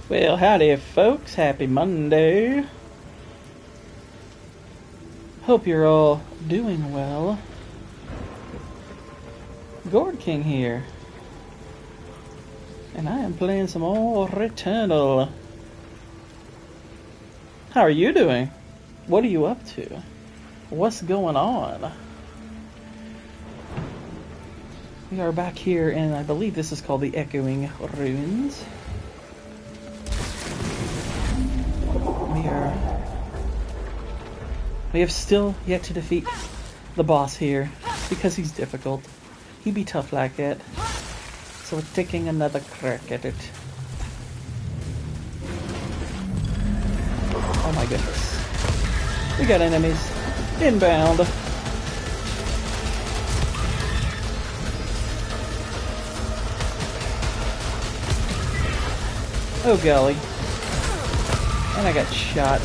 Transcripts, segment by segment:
Well, howdy folks, happy Monday. Hope you're all doing well. Gourd King here. And I am playing some old Returnal. How are you doing? What are you up to? What's going on? We are back here in, I believe this is called the Echoing Ruins. We have still yet to defeat the boss here, because he's difficult. He be tough like that. So we're taking another crack at it. Oh my goodness. We got enemies. Inbound. Oh golly. And I got shot.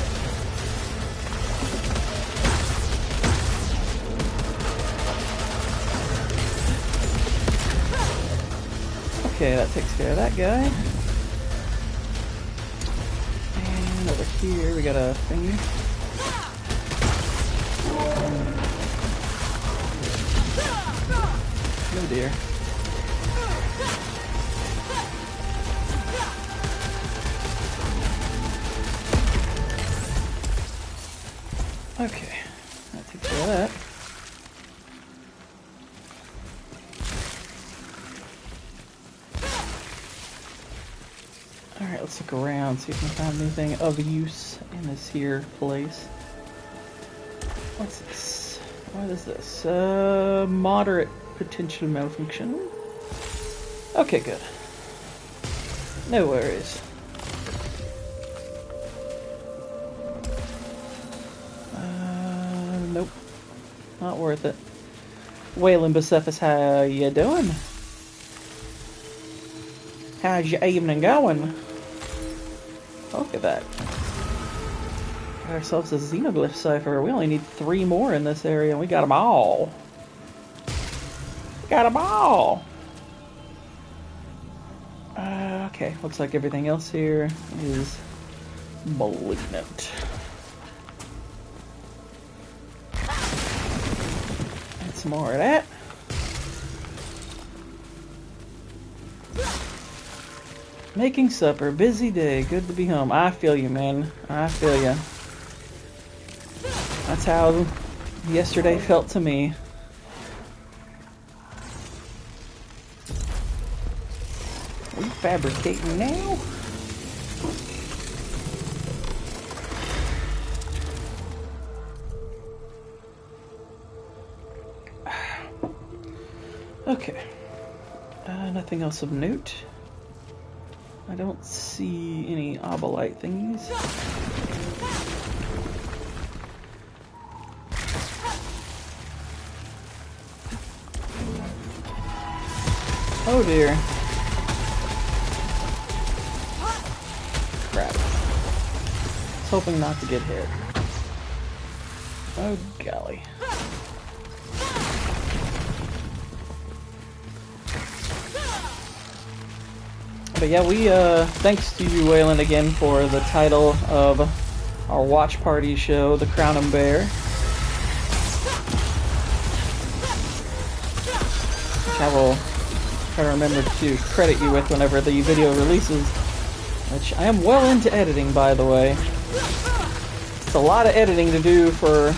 Okay, that takes care of that guy. And over here we got a thingy. Oh dear. Okay, that takes care of that. Alright, let's look around, see if we can find anything of use in this here place. What's this? What is this? Moderate potential malfunction. Okay, good. No worries. Nope. Not worth it. Waylon Bucephus, how you doing? How's your evening going? Look at that. Got ourselves a xenoglyph cipher. We only need 3 more in this area, and we got them all. Got them all! Okay, looks like everything else here is malignant. And some more of that. Making supper, busy day, good to be home. I feel you, man. I feel you. That's how yesterday felt to me. Are we fabricating now? Okay. Nothing else of note. I don't see any obolite thingies. Oh dear. Crap. I was hoping not to get hit. Oh golly. But yeah, we, thanks to you, Waylon, again, for the title of our watch party show, The Crown and Bear. Which I will try to remember to credit you with whenever the video releases. Which I am well into editing, by the way. It's a lot of editing to do for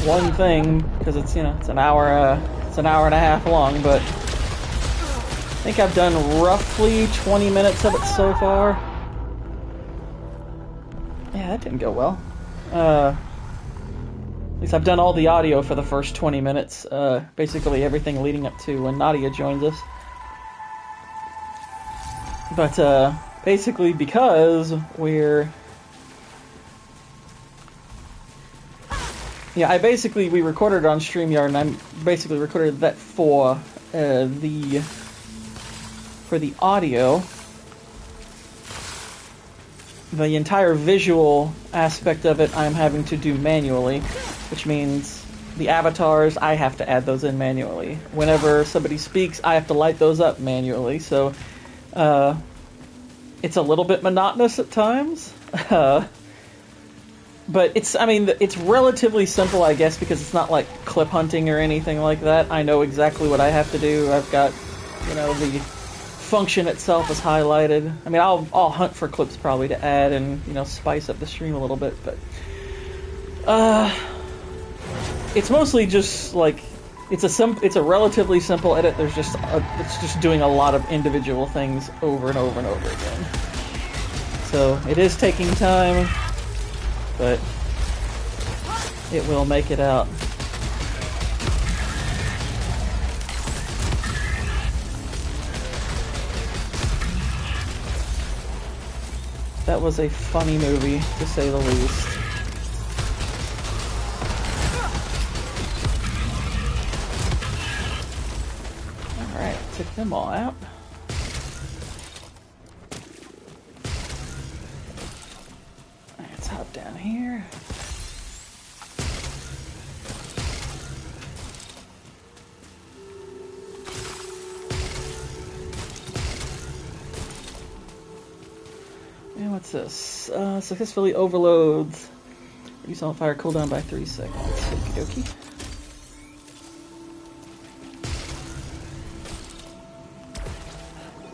one thing, because it's, you know, it's an hour and a half long, but I think I've done roughly 20 minutes of it so far. Yeah, that didn't go well. At least I've done all the audio for the first 20 minutes. Basically everything leading up to when Nadia joins us. But basically because we're... Yeah, we recorded it on StreamYard, and I basically recorded that for the audio. The entire visual aspect of it I'm having to do manually, which means the avatars, I have to add those in manually. Whenever somebody speaks, I have to light those up manually, so it's a little bit monotonous at times. But it's relatively simple, I guess, because it's not like clip hunting or anything like that. I know exactly what I have to do. I've got, the function itself is highlighted. I mean, I'll hunt for clips probably to add and, spice up the stream a little bit, but it's mostly just like it's a relatively simple edit. There's just it's just doing a lot of individual things over and over and over again. So it is taking time, but it will make it out. That was a funny movie, to say the least. Alright, took them all out. Let's hop down here. And what's this? Successfully overloads. Reduce on fire cooldown by 3 seconds. Okie dokie.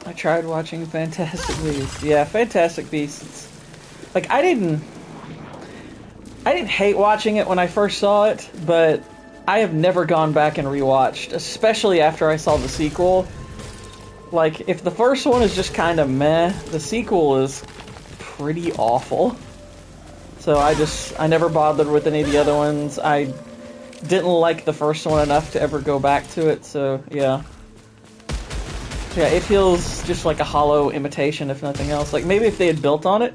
I tried watching Fantastic Beasts. Yeah, Fantastic Beasts. Like, I didn't hate watching it when I first saw it, but I have never gone back and rewatched, especially after I saw the sequel. Like, if the first one is just kind of meh, the sequel is pretty awful. So I never bothered with any of the other ones. I didn't like the first one enough to ever go back to it, so yeah. Yeah, it feels just like a hollow imitation, if nothing else. Like, maybe if they had built on it,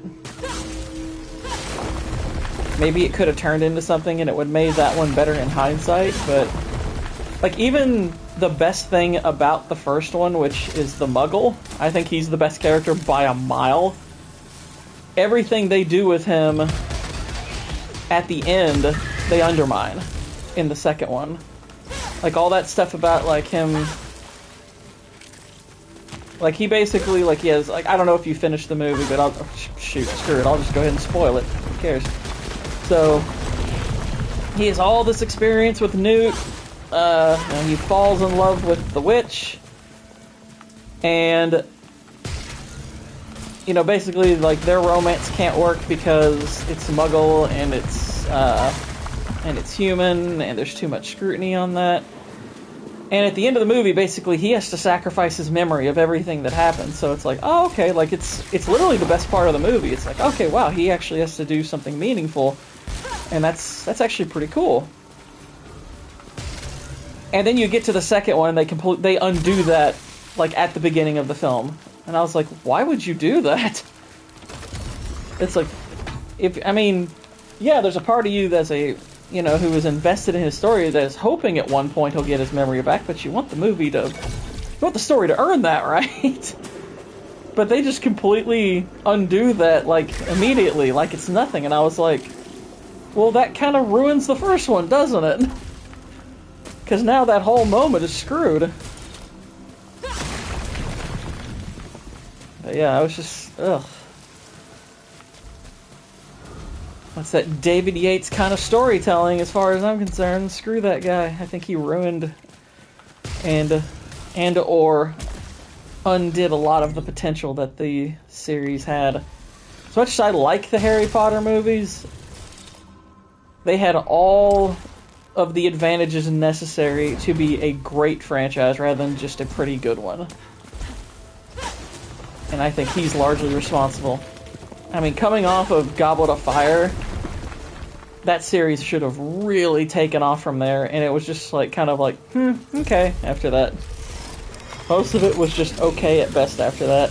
maybe it could have turned into something and it would have made that one better in hindsight, but like, even the best thing about the first one, which is the Muggle, I think he's the best character by a mile. Everything they do with him at the end, they undermine in the second one. Like, all that stuff about, like, him... Like, he basically, like, he has... Like, I don't know if you finished the movie, but I'll... Shoot, screw it. I'll just go ahead and spoil it. Who cares? So, he has all this experience with Newt. And he falls in love with the witch. And... basically, like, their romance can't work because it's Muggle and it's human, and there's too much scrutiny on that. And at the end of the movie, basically, he has to sacrifice his memory of everything that happened. So it's like, oh, okay, like, it's literally the best part of the movie. It's like, okay, wow, he actually has to do something meaningful, and that's actually pretty cool. And then you get to the second one, and they undo that, like, at the beginning of the film. And I was like, why would you do that? It's like, yeah, there's a part of you that's who is invested in his story that is hoping at one point he'll get his memory back, but you want the story to earn that, right? But they just completely undo that, like, immediately, like it's nothing. And I was like, well, that kind of ruins the first one, doesn't it? Because now that whole moment is screwed. But yeah, I was just, ugh. What's that David Yates kind of storytelling as far as I'm concerned? Screw that guy. I think he ruined and or undid a lot of the potential that the series had. As much as I like the Harry Potter movies, they had all of the advantages necessary to be a great franchise rather than just a pretty good one. And I think he's largely responsible. I mean, coming off of Goblet of Fire, that series should have really taken off from there, and it was just like, kind of like, okay, after that. Most of it was just okay at best after that.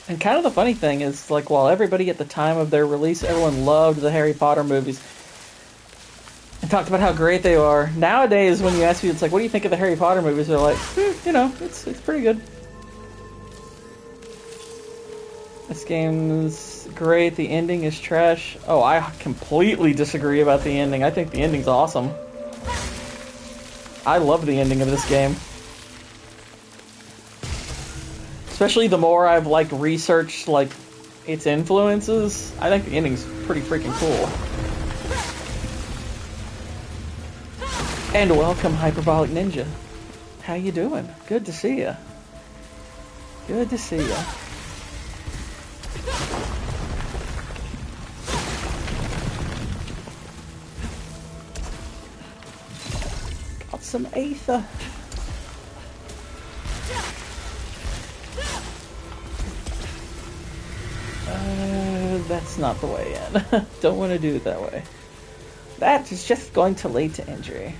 And kind of the funny thing is, like, while everybody at the time of their release, everyone loved the Harry Potter movies and talked about how great they are. Nowadays, when you ask people, it's like, what do you think of the Harry Potter movies? They're like, you know, it's pretty good. This game's great. The ending is trash. Oh, I completely disagree about the ending. I think the ending's awesome. I love the ending of this game. Especially the more I've, like, researched, like, its influences. I think the ending's pretty freaking cool. And welcome, Hyperbolic Ninja. How you doing? Good to see ya. Good to see ya. Got some aether. That's not the way in. Don't want to do it that way. That is just going to lead to injury.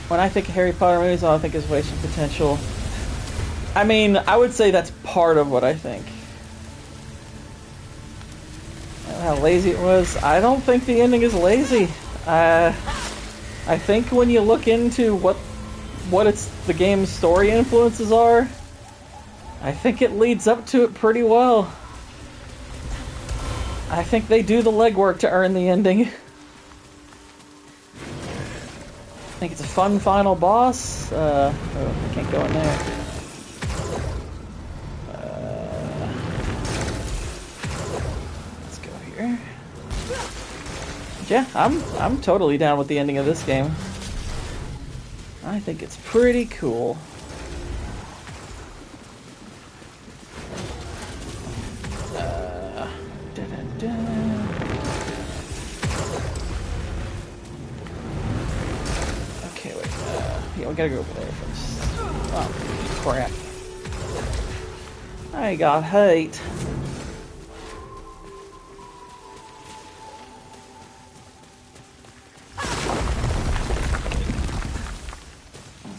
When I think of Harry Potter movies, all I think is wasted potential. I mean, I would say that's part of what I think. How lazy it was. I don't think the ending is lazy. I think when you look into what the game's story influences are, I think it leads up to it pretty well. I think they do the legwork to earn the ending. I think it's a fun final boss. Oh, I can't go in there. Let's go here. Yeah, I'm totally down with the ending of this game. I think it's pretty cool. Okay, wait. Yeah, we gotta go over there first. Oh, crap. I got hate.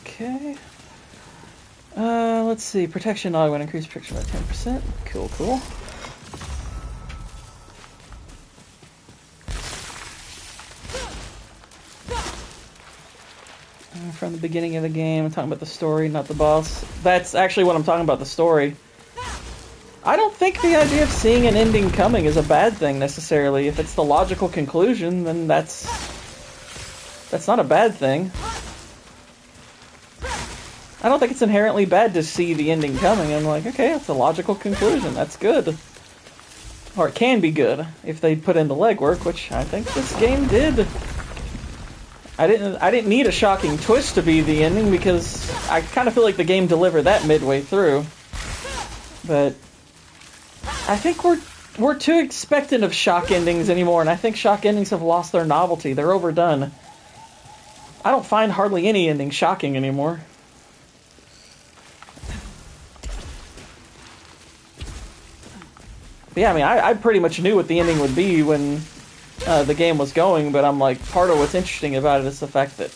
Okay. Let's see. Protection log when increased protection by 10%. Cool, cool. From the beginning of the game, I'm talking about the story, not the boss. That's actually what I'm talking about, the story. I don't think the idea of seeing an ending coming is a bad thing, necessarily. If it's the logical conclusion, then that's not a bad thing. I don't think it's inherently bad to see the ending coming. I'm like, okay, that's a logical conclusion. That's good. Or it can be good, if they put in the legwork, which I think this game did. I didn't need a shocking twist to be the ending, because I kind of feel like the game delivered that midway through. But I think we're too expectant of shock endings anymore, and I think shock endings have lost their novelty. They're overdone. I don't find hardly any ending shocking anymore. But yeah, I mean, I pretty much knew what the ending would be when the game was going, but I'm like, part of what's interesting about it is the fact that,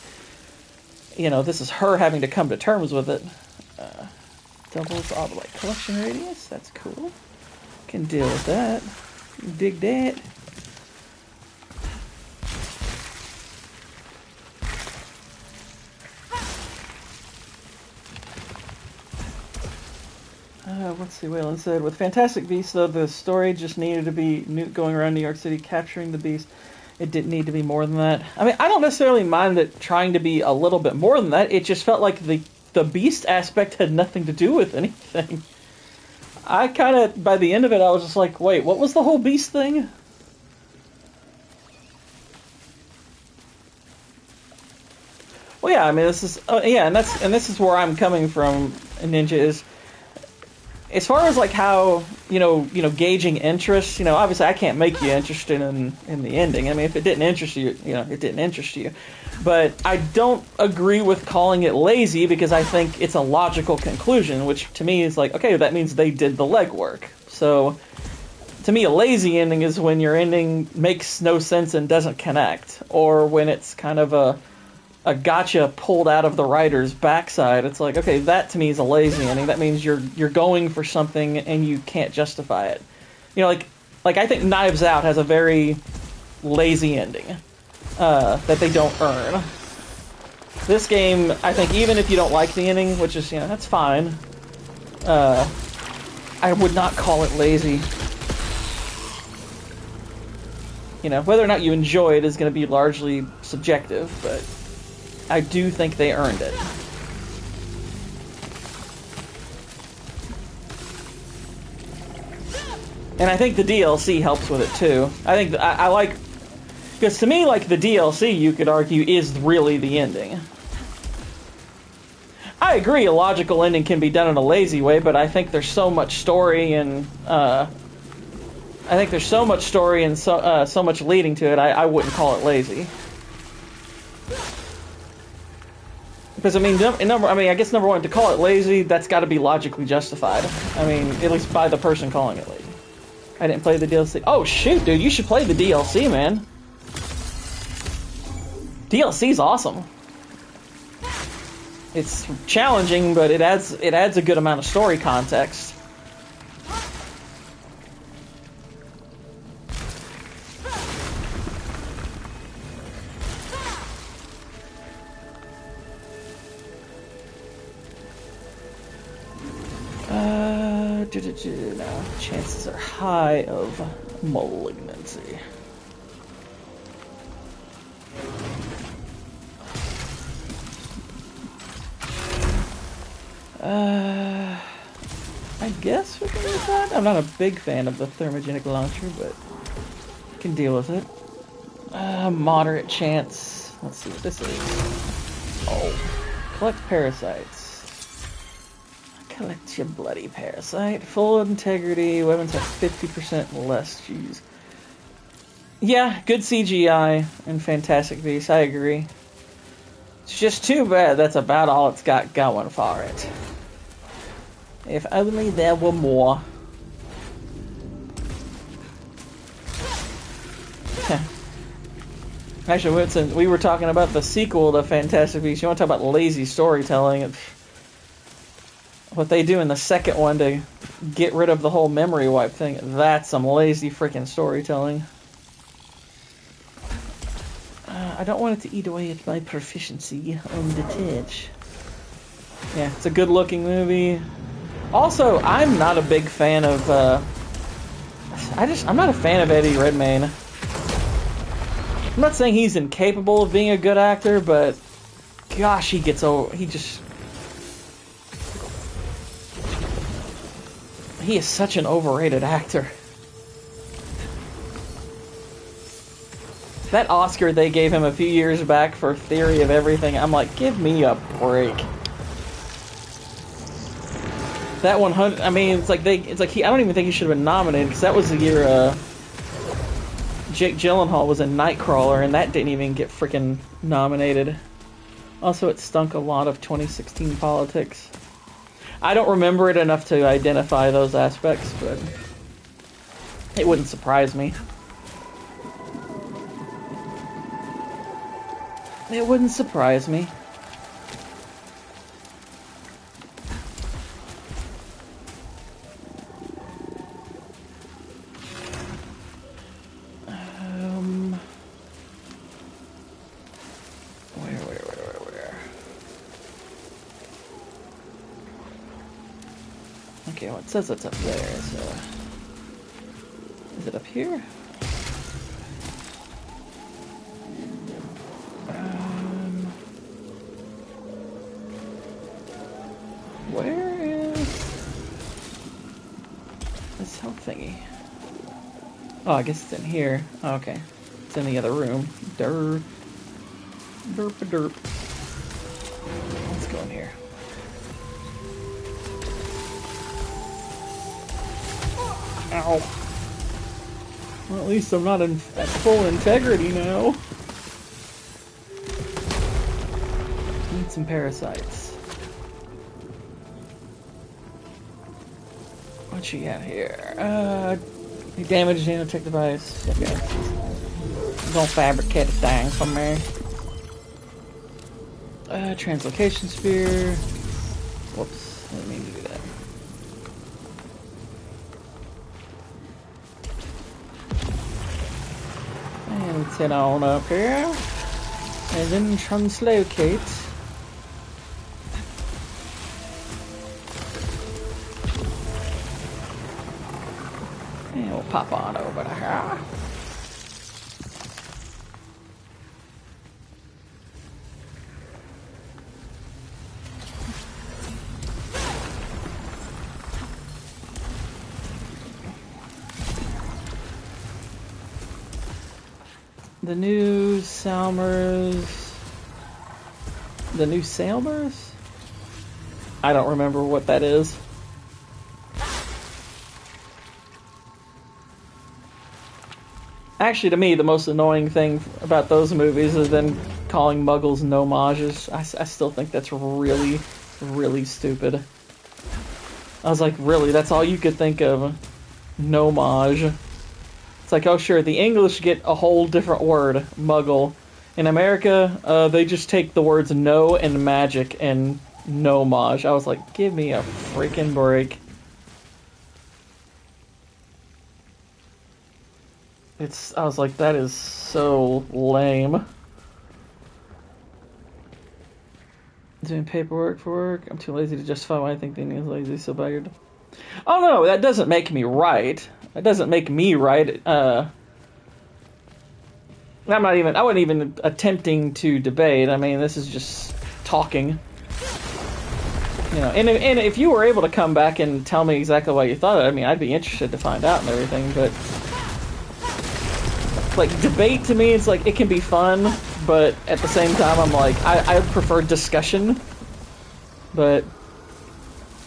you know, this is her having to come to terms with it. Doubles all the like collection radius, that's cool. Can deal with that. Dig that. Let's see, Waylon said, with Fantastic Beasts, though, the story just needed to be going around New York City capturing the beast. It didn't need to be more than that. I mean, I don't necessarily mind it trying to be a little bit more than that. It just felt like the beast aspect had nothing to do with anything. I kind of, by the end of it, I was just like, wait, what was the whole beast thing? Well, yeah, I mean, this is, yeah, and this is where I'm coming from, Ninja, is, as far as like how, you know, gauging interest, you know, obviously I can't make you interested in the ending. I mean, if it didn't interest you, you know, it didn't interest you. But I don't agree with calling it lazy, because I think it's a logical conclusion, which to me is like, okay, that means they did the legwork. So to me, a lazy ending is when your ending makes no sense and doesn't connect, or when it's kind of a a gotcha pulled out of the writer's backside. It's like, okay, that to me is a lazy ending. That means you're going for something and you can't justify it. You know, like I think Knives Out has a very lazy ending that they don't earn. This game, I think, even if you don't like the ending, which is, you know, that's fine, I would not call it lazy. You know, whether or not you enjoy it is going to be largely subjective, but I do think they earned it. And I think the DLC helps with it too. I think I like, because to me, like, the DLC, you could argue, is really the ending. I agree, a logical ending can be done in a lazy way, but I think there's so much story and so much leading to it. I wouldn't call it lazy. Because I mean, I guess number one, to call it lazy, that's got to be logically justified. I mean, at least by the person calling it lazy. I didn't play the DLC. Oh shoot, dude, you should play the DLC, man. DLC's awesome. It's challenging, but it adds a good amount of story context. Now, chances are high of malignancy. I guess we can use that. I'm not a big fan of the thermogenic launcher, but I can deal with it. Moderate chance. Let's see what this is. Oh, collect parasites. Collect your bloody parasite. Full integrity. Weapons have 50% less. Jeez. Yeah, good CGI and fantastic beast. I agree. It's just too bad that's about all it's got going for it. If only there were more. Actually, Whitson, we were talking about the sequel to Fantastic Beasts. You want to talk about lazy storytelling? What they do in the second one to get rid of the whole memory wipe thing, that's some lazy freaking storytelling. I don't want it to eat away at my proficiency on Detach. Yeah, it's a good looking movie. Also, I'm not a big fan of, I'm not a fan of Eddie Redmayne. I'm not saying he's incapable of being a good actor, but gosh, he is such an overrated actor. That Oscar they gave him a few years back for Theory of Everything, I'm like, give me a break. That 100, I mean, I don't even think he should have been nominated, because that was the year, Jake Gyllenhaal was in Nightcrawler, and that didn't even get freaking nominated. Also, it stunk a lot of 2016 politics. I don't remember it enough to identify those aspects, but it wouldn't surprise me. It wouldn't surprise me. Where? Okay, well, it says it's up there, so... Is it up here? Where is this health thingy? Oh, I guess it's in here. Oh, okay. It's in the other room. Derp. Derp-a-derp. Let's go in here. Ow. Well, at least I'm not at full integrity now. Need some parasites. What you got here? Damage nanotech device. Okay. Gonna fabricate a thing for me. Translocation spear. Whoops, I didn't mean to do that. And let's head on up here. And then translocate. And we'll pop on over to here. The new Salmers. The new Salmers? I don't remember what that is. Actually, to me, the most annoying thing about those movies is them calling Muggles no-mages. I still think that's really, really stupid. I was like, really? That's all you could think of? No-mage. It's like, oh sure, the English get a whole different word, Muggle. In America, they just take the words no and magic and no-mage. I was like, give me a freaking break. I was like, that is so lame. Doing paperwork for work. I'm too lazy to justify why I think Danny is lazy, so bad. Oh no, that doesn't make me right. That doesn't make me right. I wasn't even attempting to debate. I mean, this is just talking. You know, and if you were able to come back and tell me exactly what you thought, I mean, I'd be interested to find out and everything, but like, debate to me, it's like, it can be fun, but at the same time, I'm like, I prefer discussion. But,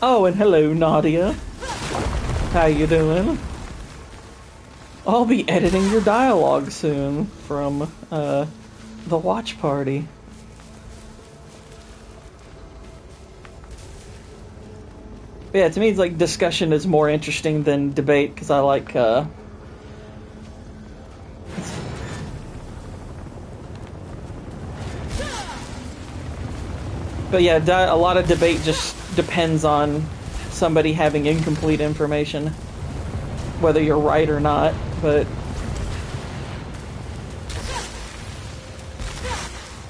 oh, and hello, Nadia. How you doing? I'll be editing your dialogue soon from, the watch party. But yeah, to me, it's like, discussion is more interesting than debate, because I like, but yeah, a lot of debate just depends on somebody having incomplete information, whether you're right or not, but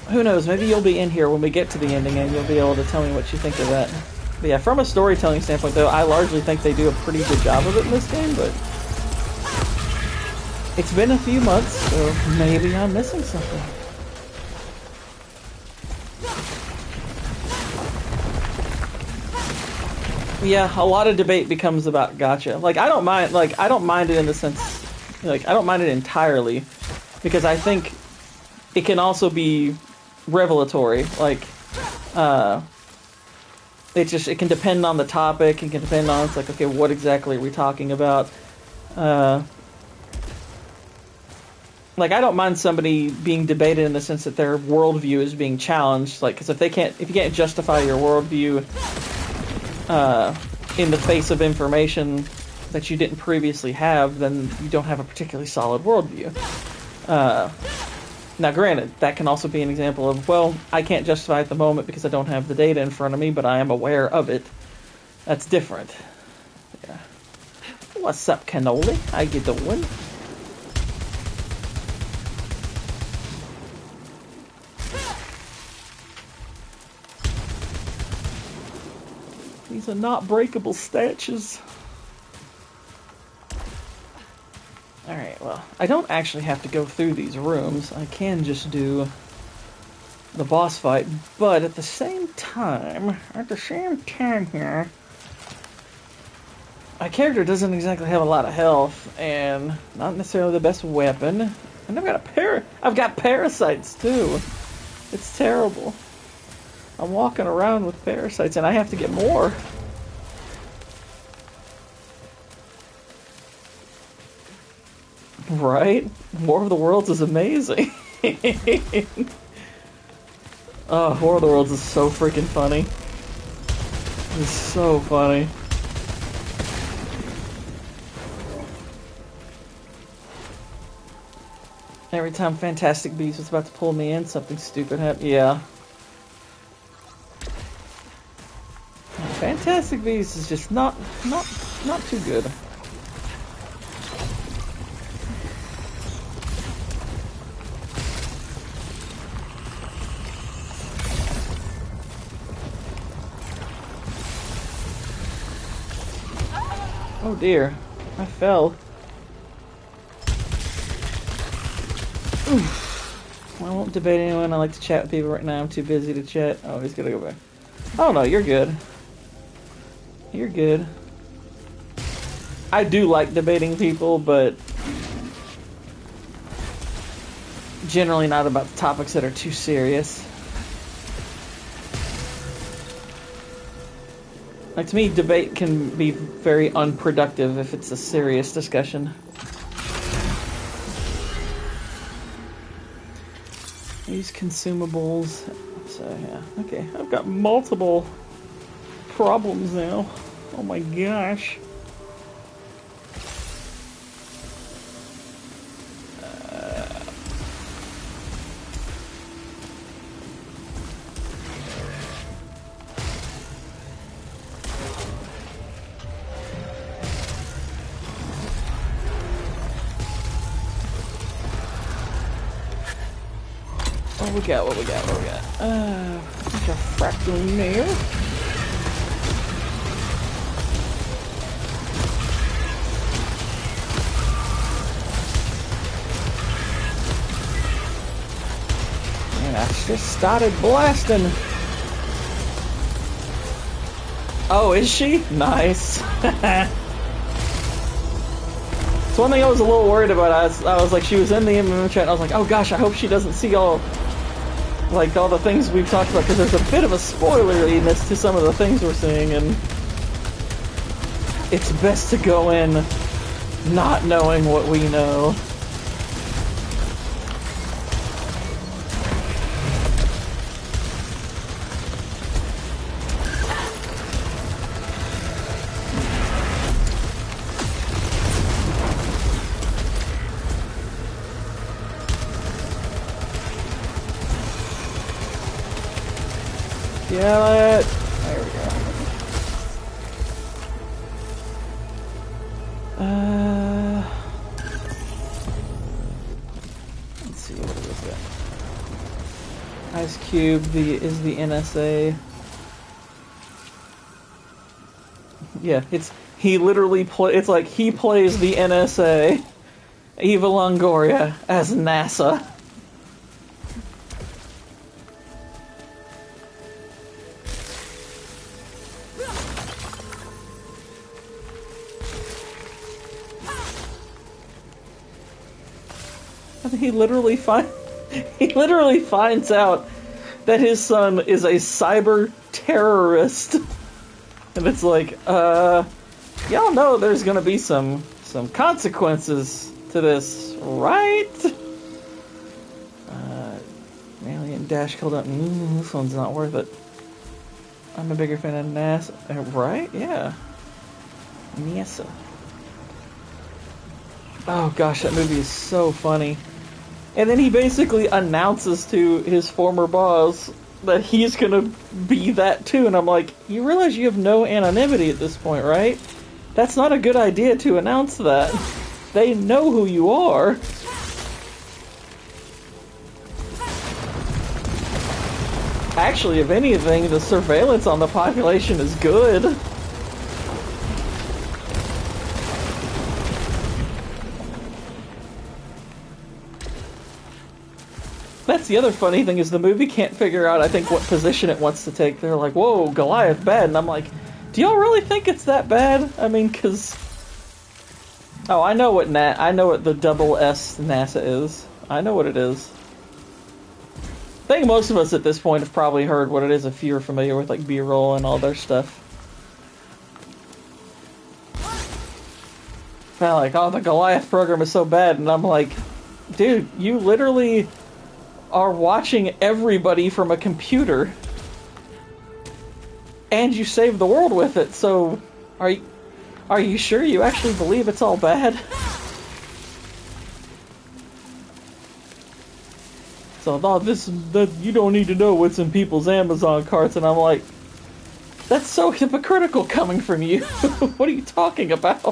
who knows, maybe you'll be in here when we get to the ending and you'll be able to tell me what you think of that. But yeah, from a storytelling standpoint though, I largely think they do a pretty good job of it in this game, but it's been a few months, so maybe I'm missing something. Yeah, a lot of debate becomes about gotcha. Like, I don't mind it in the sense, like, I don't mind it entirely, because I think it can also be revelatory. Like, it can depend on the topic, it can depend on, it's like, okay, what exactly are we talking about? Like, I don't mind somebody being debated in the sense that their worldview is being challenged, like, because if you can't justify your worldview, in the face of information that you didn't previously have, then you don't have a particularly solid worldview. Now granted, that can also be an example of, well, I can't justify at the moment because I don't have the data in front of me, but I am aware of it. That's different. Yeah. What's up, Cannoli? How you doing? These are not breakable statues. Alright, well, I don't actually have to go through these rooms. I can just do the boss fight, but at the same time here, my character doesn't exactly have a lot of health, and not necessarily the best weapon. And I've got parasites too. It's terrible. I'm walking around with parasites, and I have to get more. Right? War of the Worlds is amazing. Oh, War of the Worlds is so freaking funny. It's so funny. Every time Fantastic Beasts was about to pull me in, something stupid happened. Yeah. Fantastic Beasts is just not too good. Oh dear, I fell. Oof. I won't debate anyone. I like to chat with people right now. I'm too busy to chat. Oh, he's gonna go back. Oh no, you're good. You're good. I do like debating people, but generally not about the topics that are too serious. Like, to me, debate can be very unproductive if it's a serious discussion. Use consumables. So, yeah. Okay, I've got multiple problems now. Oh my gosh. What we got? What we got? What we got? I think a fractal nail. And I just started blasting. Oh, is she? Nice. So one thing I was a little worried about, I was like, she was in the MMO chat, and I was like, oh gosh, I hope she doesn't see all the things we've talked about, because there's a bit of a spoileriness to some of the things we're seeing, and it's best to go in not knowing what we know. Yeah, there we go. Let's see what it is. Ice Cube is the NSA. Yeah, he literally it's like he plays the NSA, Eva Longoria, as NASA. He literally finds out that his son is a cyber terrorist. And it's like, y'all know there's gonna be some consequences to this, right? Alien Dash killed up. This one's not worth it. I'm a bigger fan of NASA. Right? Yeah. NASA. Oh gosh, that movie is so funny. And then he basically announces to his former boss that he's gonna be that too, and I'm like, you realize you have no anonymity at this point, right? That's not a good idea to announce that. They know who you are. Actually, if anything, the surveillance on the population is good. That's the other funny thing, is the movie can't figure out, I think, what position it wants to take. They're like, whoa, Goliath bad. And I'm like, do y'all really think it's that bad? I mean, because... Oh, I know what the double S NASA is. I know what it is. I think most of us at this point have probably heard what it is if you're familiar with, like, B-roll and all their stuff. They're like, oh, the Goliath program is so bad. And I'm like, dude, you literally are watching everybody from a computer, and you save the world with it. So, are you sure you actually believe it's all bad? So, no, you don't need to know what's in people's Amazon carts, and I'm like, That's so hypocritical coming from you. What are you talking about?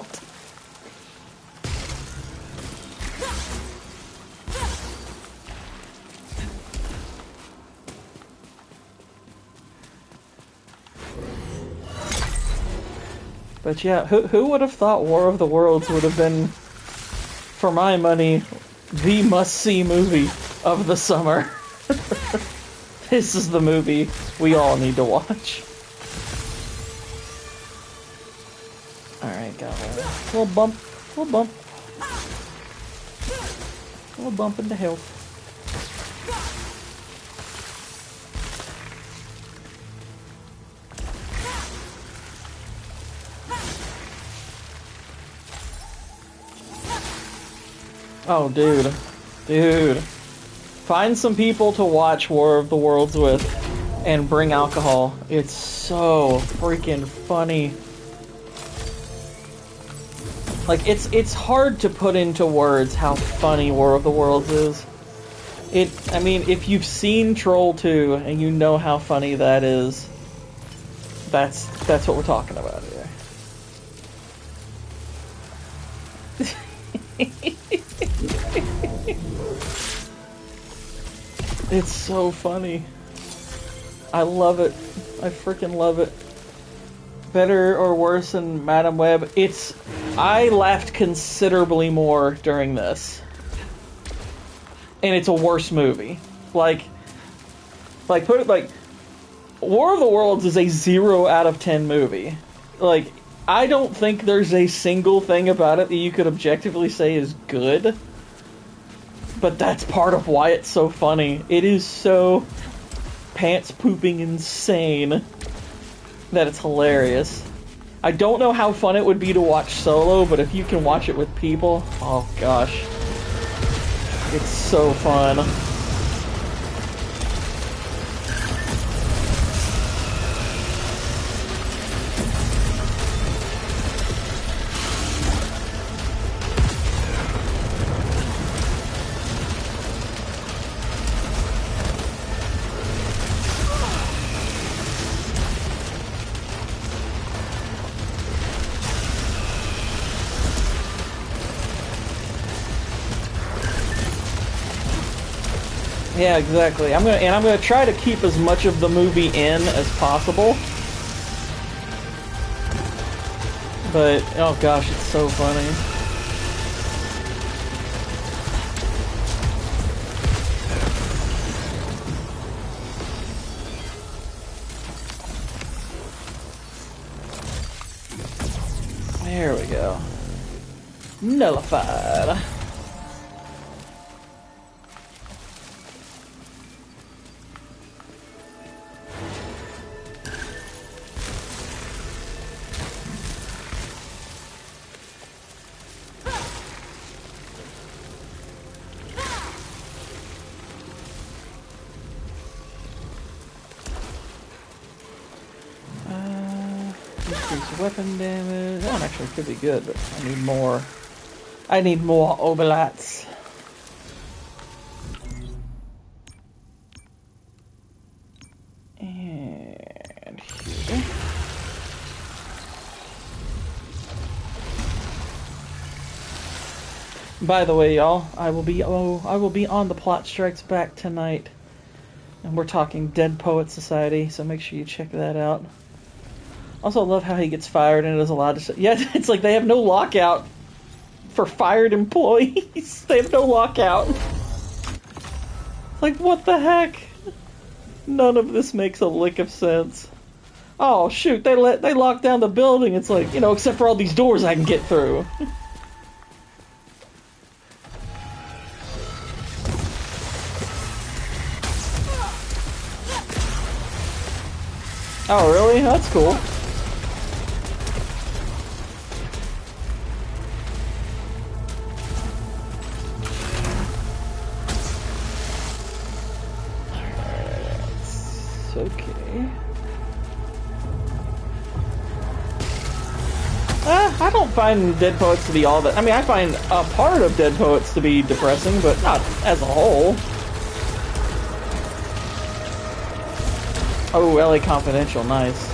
But yeah, who would have thought War of the Worlds would have been, for my money, the must-see movie of the summer? This is the movie we all need to watch. Alright, got a little bump, little bump. A little bump into health. Oh, dude. Dude. Find some people to watch War of the Worlds with and bring alcohol. It's so freaking funny. Like, it's hard to put into words how funny War of the Worlds is. I mean, if you've seen Troll 2 and you know how funny that is, that's what we're talking about here. It's so funny. I love it. I freaking love it. Better or worse than Madam Web? I laughed considerably more during this. And it's a worse movie. Like, put it like, War of the Worlds is a 0 out of 10 movie. Like, I don't think there's a single thing about it that you could objectively say is good. But that's part of why it's so funny. It is so pants-pooping insane that it's hilarious. I don't know how fun it would be to watch solo, but if you can watch it with people, oh gosh. It's so fun. Yeah, exactly. I'm gonna try to keep as much of the movie in as possible. But oh gosh, it's so funny. There we go. Nullified. Weapon damage. That one actually could be good, but I need more. I need more obolats. And here. By the way, y'all, I will be on the Plot Strikes Back tonight, and we're talking Dead Poet Society, so make sure you check that out. Also, I love how he gets fired and is allowed to say... Yeah, it's like they have no lockout for fired employees. They have no lockout. Like, what the heck? None of this makes a lick of sense. Oh, shoot, they locked down the building. It's like, you know, except for all these doors I can get through. Oh, really? That's cool. Okay. I don't find Dead Poets to be all that... I mean, I find a part of Dead Poets to be depressing, but not as a whole. Oh, LA Confidential, nice.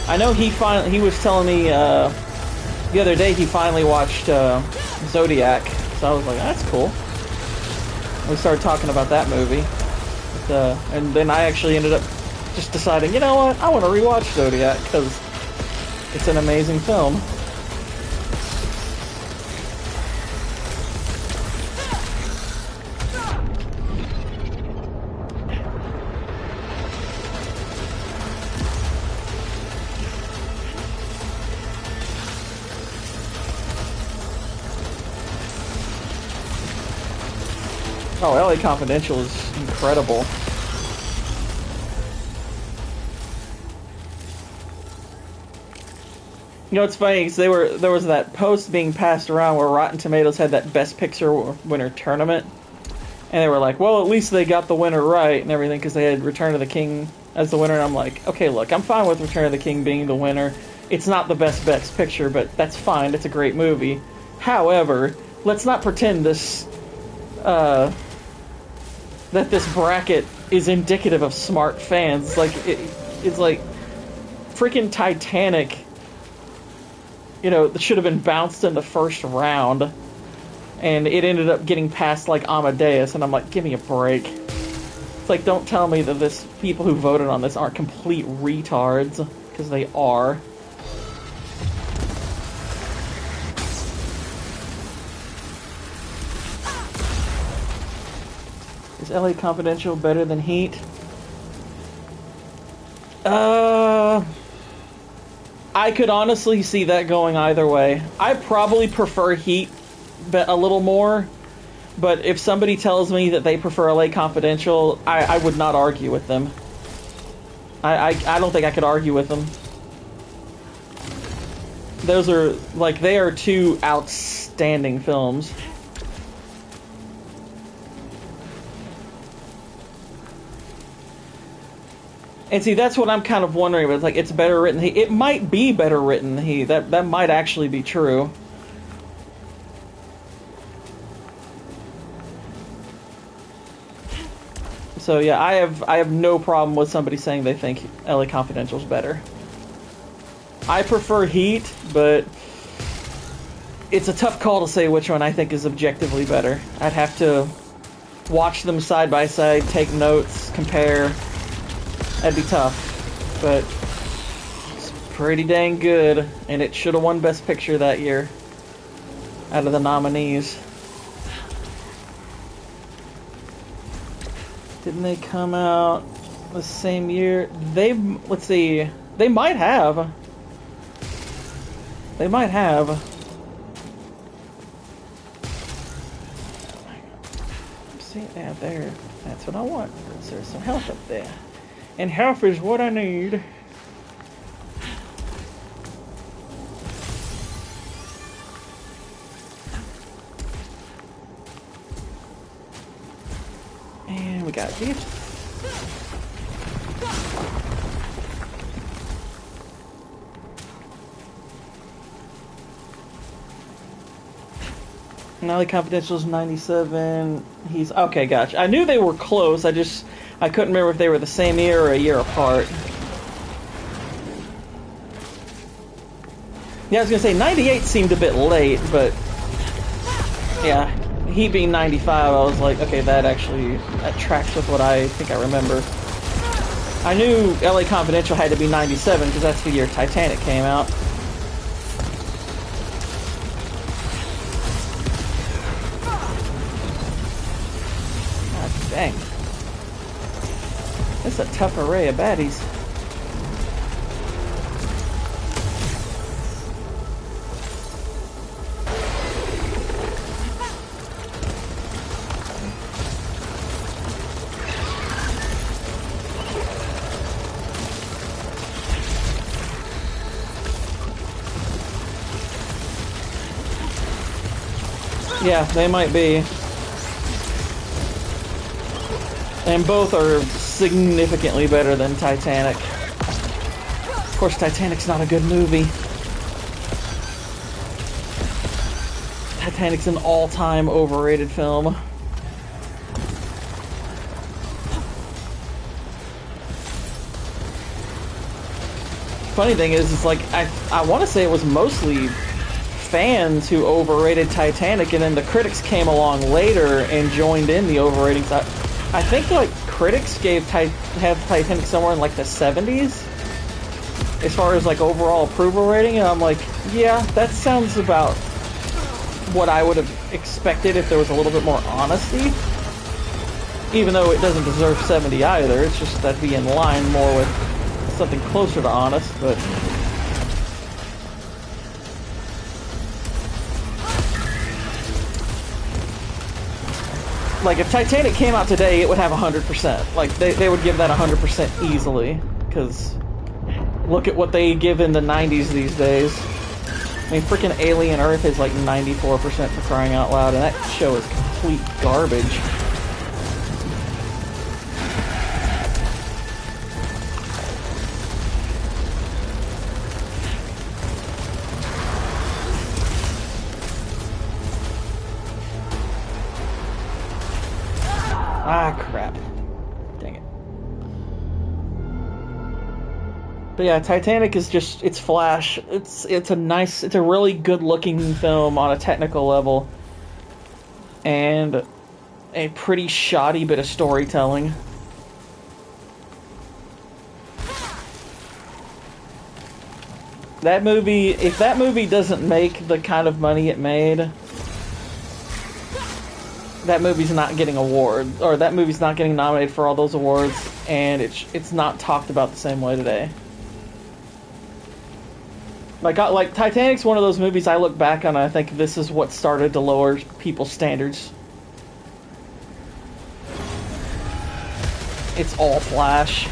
I know he was telling me the other day he finally watched Zodiac, so I was like, that's cool. We started talking about that movie, and then I actually ended up just deciding, you know what, I want to rewatch Zodiac because it's an amazing film. Oh, LA Confidential is incredible. You know, it's funny because there was that post being passed around where Rotten Tomatoes had that Best Picture winner tournament, and they were like, well, at least they got the winner right and everything because they had Return of the King as the winner. And I'm like, okay, look, I'm fine with Return of the King being the winner. It's not the Best Picture, but that's fine. It's a great movie. However, let's not pretend that this bracket is indicative of smart fans. Like, it's like freaking Titanic, you know, that should have been bounced in the first round, and it ended up getting past, like, Amadeus, and I'm like, give me a break. It's like, don't tell me that people who voted on this aren't complete retards, because they are. Is LA Confidential better than Heat? I could honestly see that going either way. I probably prefer Heat a little more, but if somebody tells me that they prefer LA Confidential, I would not argue with them. I don't think I could argue with them. Those are, like, they are two outstanding films. And see, that's what I'm kind of wondering about. It's like, it's better written. It might be better written. That might actually be true. So yeah, I have no problem with somebody saying they think LA Confidential's better. I prefer Heat, but it's a tough call to say which one I think is objectively better. I'd have to watch them side by side, take notes, compare. That'd be tough, but it's pretty dang good, and it should have won Best Picture that year out of the nominees. Didn't they come out the same year? Let's see, they might have. They might have. See, yeah, there. That's what I want. There's some health up there. And health is what I need. And we got this. LA Confidential's 97. He's okay, gotcha. I knew they were close. I couldn't remember if they were the same year or a year apart. Yeah, I was gonna say 98 seemed a bit late, but yeah, he being 95, I was like, okay, that tracks with what I think I remember. I knew LA Confidential had to be 97 because that's the year Titanic came out. God dang. It's a tough array of baddies. Yeah, they might be. And both are significantly better than Titanic. Of course, Titanic's not a good movie. Titanic's an all-time overrated film. funny thing is, it's like, I want to say it was mostly fans who overrated Titanic, and then the critics came along later and joined in the overrating. I think, like, critics have Titanic somewhere in, like, the 70s, as far as, like, overall approval rating, and I'm like, yeah, that sounds about what I would have expected if there was a little bit more honesty. Even though it doesn't deserve 70 either, it's just that'd be in line more with something closer to honest, but... Like, if Titanic came out today, it would have 100%. Like, they would give that 100% easily, because look at what they give in the 90s these days. I mean, freaking Alien Earth is like 94% for crying out loud, and that show is complete garbage. Ah, crap. Dang it. But yeah, Titanic is just, it's flash. It's a really good looking film on a technical level. And a pretty shoddy bit of storytelling. That movie, if that movie doesn't make the kind of money it made, that movie's not getting awards, or that movie's not getting nominated for all those awards, and it's not talked about the same way today. Like Titanic's one of those movies I look back on and I think this is what started to lower people's standards. It's all flash.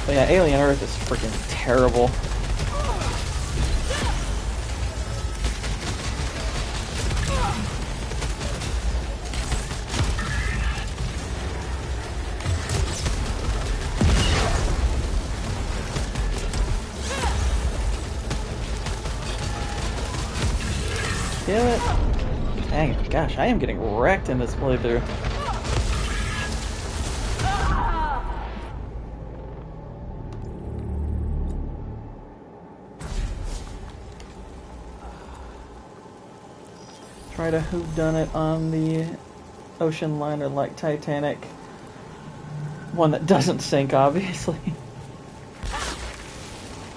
But yeah, Alien Earth is freaking terrible. Damn it. Dang it. Gosh, I am getting wrecked in this playthrough. Try to whodunit on the ocean liner like Titanic. One that doesn't sink, obviously.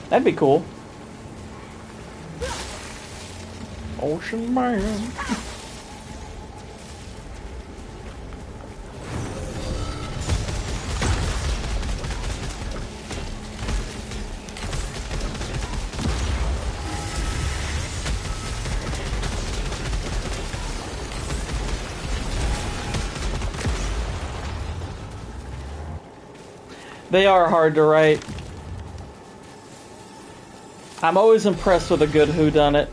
That'd be cool. Ocean Man. They are hard to write. I'm always impressed with a good whodunit,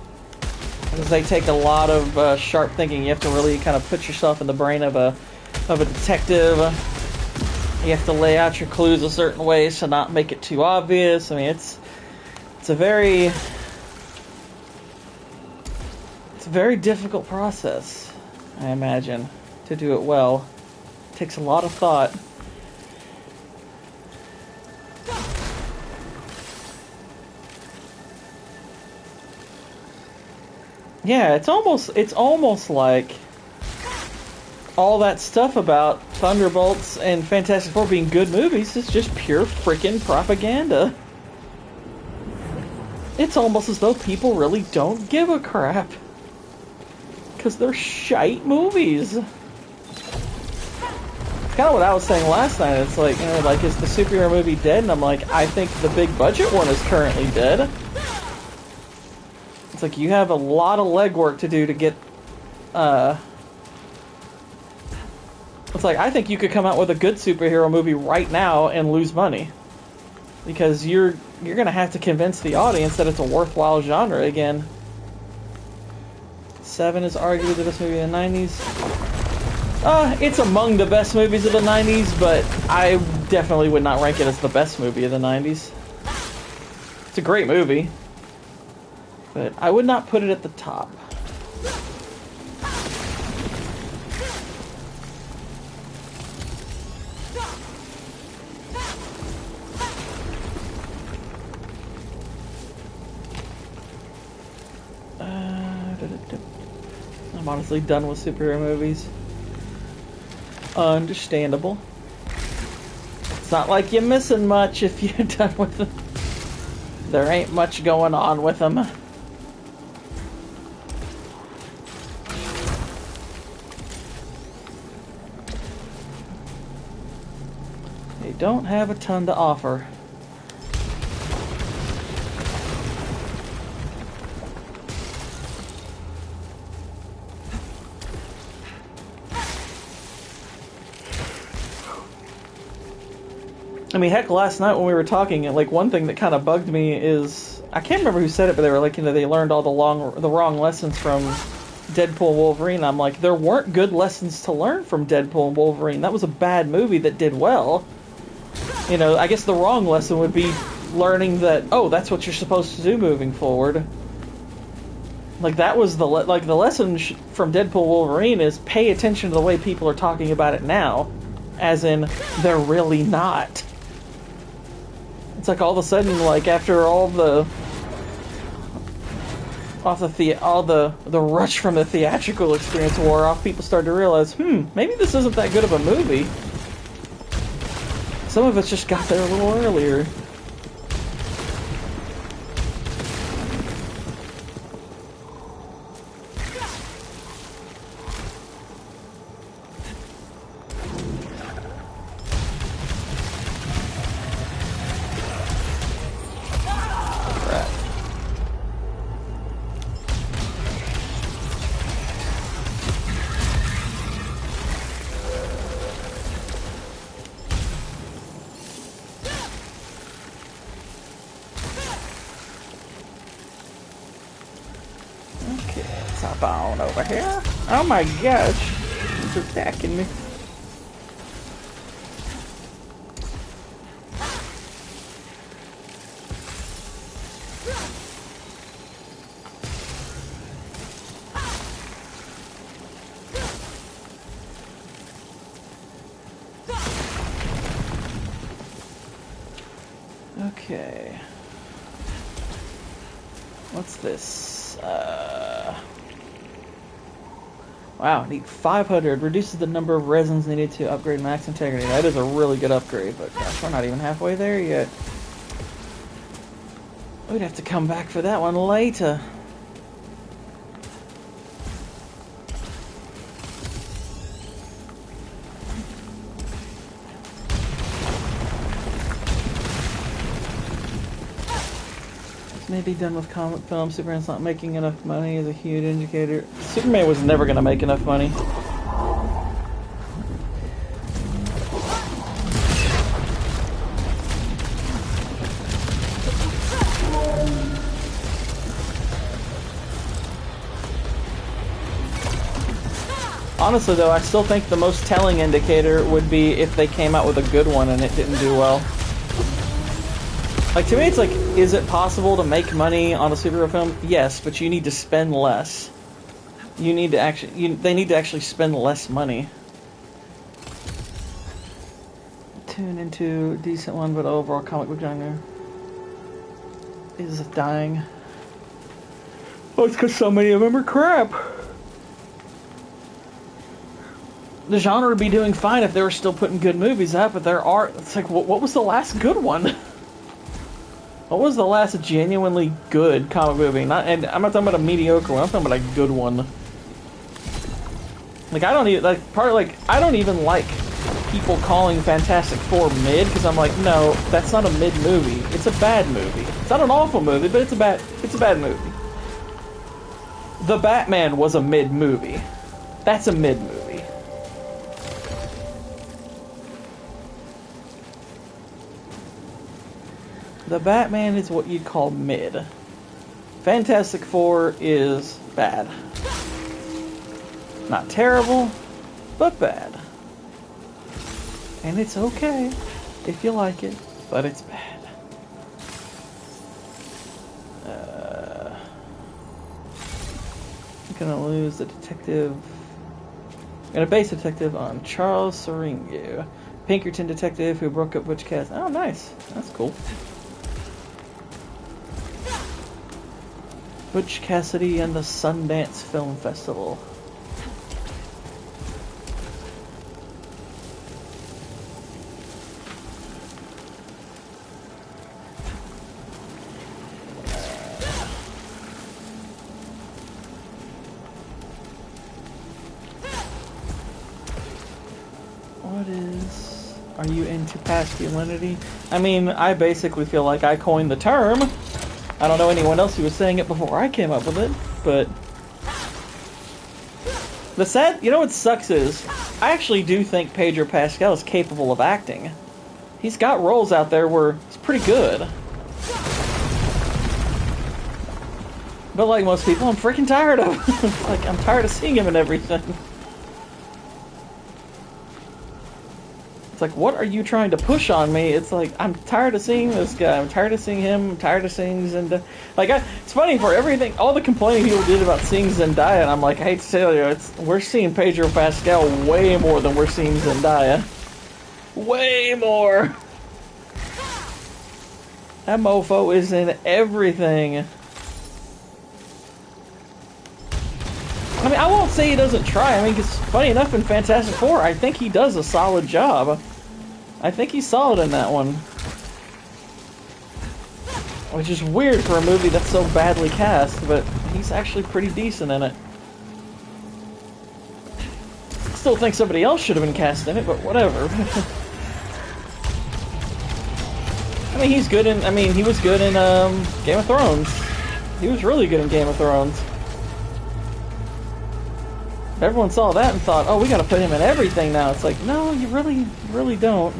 because they take a lot of sharp thinking. You have to really kind of put yourself in the brain of a detective. You have to lay out your clues a certain way to not make it too obvious. I mean, it's a very difficult process, I imagine, to do it well. It takes a lot of thought. Yeah, it's almost like all that stuff about Thunderbolts and Fantastic Four being good movies is just pure freaking propaganda. It's almost as though people really don't give a crap, because they're shite movies. It's kind of what I was saying last night. It's like, you know, like, is the superhero movie dead? And I'm like, I think the big budget one is currently dead. It's like you have a lot of legwork to do to get, it's like, I think you could come out with a good superhero movie right now and lose money. Because you're gonna have to convince the audience that it's a worthwhile genre again. Seven is arguably the best movie in the 90s. It's among the best movies of the 90s, but I definitely would not rank it as the best movie of the 90s. It's a great movie, but I would not put it at the top. I'm honestly done with superhero movies. Understandable. It's not like you're missing much if you're done with them. There ain't much going on with them. They don't have a ton to offer. I mean, heck, last night when we were talking, like, one thing that kind of bugged me is, I can't remember who said it, but they were like, you know, they learned all the wrong lessons from Deadpool and Wolverine. I'm like, there weren't good lessons to learn from Deadpool and Wolverine. That was a bad movie that did well. You know, I guess the wrong lesson would be learning that, oh, that's what you're supposed to do moving forward. Like, that was the lesson from Deadpool Wolverine is pay attention to the way people are talking about it now, as in, they're really not. It's like all of a sudden, like, after all the rush from the theatrical experience wore off, people started to realize, maybe this isn't that good of a movie. Some of us just got there a little earlier. Hop on over here. Oh my gosh. He's attacking me. Okay. What's this? Wow, need 500. Reduces the number of resins needed to upgrade max integrity. That is a really good upgrade, but gosh, we're not even halfway there yet. We'd have to come back for that one later. Maybe done with comic film. Superman's not making enough money is a huge indicator. Superman was never going to make enough money. Honestly, though, I still think the most telling indicator would be if they came out with a good one and it didn't do well. Like, to me, it's like, is it possible to make money on a superhero film? Yes, but you need to spend less. You need to actually, they need to actually spend less money. Tune into a decent one, but overall comic book genre is dying. Oh, it's because so many of them are crap. The genre would be doing fine if they were still putting good movies out, but there are, it's like, what was the last good one? What was the last genuinely good comic movie? And I'm not talking about a mediocre one. I'm talking about a good one. Like, I don't even I don't even like people calling Fantastic Four mid, because I'm like, no, that's not a mid movie. It's a bad movie. It's not an awful movie, but it's a bad movie. The Batman was a mid movie. That's a mid movie. The Batman is what you'd call mid. Fantastic Four is bad. Not terrible, but bad. And it's okay if you like it, but it's bad. gonna lose the detective. Gonna base detective on Charles Syringa, Pinkerton detective who broke up Butch Cassidy. Oh, nice. That's cool. Butch Cassidy and the Sundance Film Festival. Are you into masculinity? I mean, I basically feel like I coined the term. I don't know anyone else who was saying it before I came up with it, but... You know what sucks is, I actually do think Pedro Pascal is capable of acting. He's got roles out there where he's pretty good. But like most people, I'm freaking tired of him. Like, I'm tired of seeing him in everything. It's like, what are you trying to push on me? It's like, I'm tired of seeing this guy. I'm tired of seeing him. I'm tired of seeing Zendaya. Like, it's funny, for everything, all the complaining people did about seeing Zendaya, and I'm like, I hate to tell you, we're seeing Pedro Pascal way more than we're seeing Zendaya. Way more. That mofo is in everything. I mean, I won't say he doesn't try. I mean, because funny enough, in Fantastic Four, I think he does a solid job. I think he's solid in that one. Which is weird for a movie that's so badly cast, but he's actually pretty decent in it. Still think somebody else should have been cast in it, but whatever. I mean, he's good in... I mean, he was good in Game of Thrones. He was really good in Game of Thrones. Everyone saw that and thought, oh, we gotta put him in everything now. It's like, no, you really don't.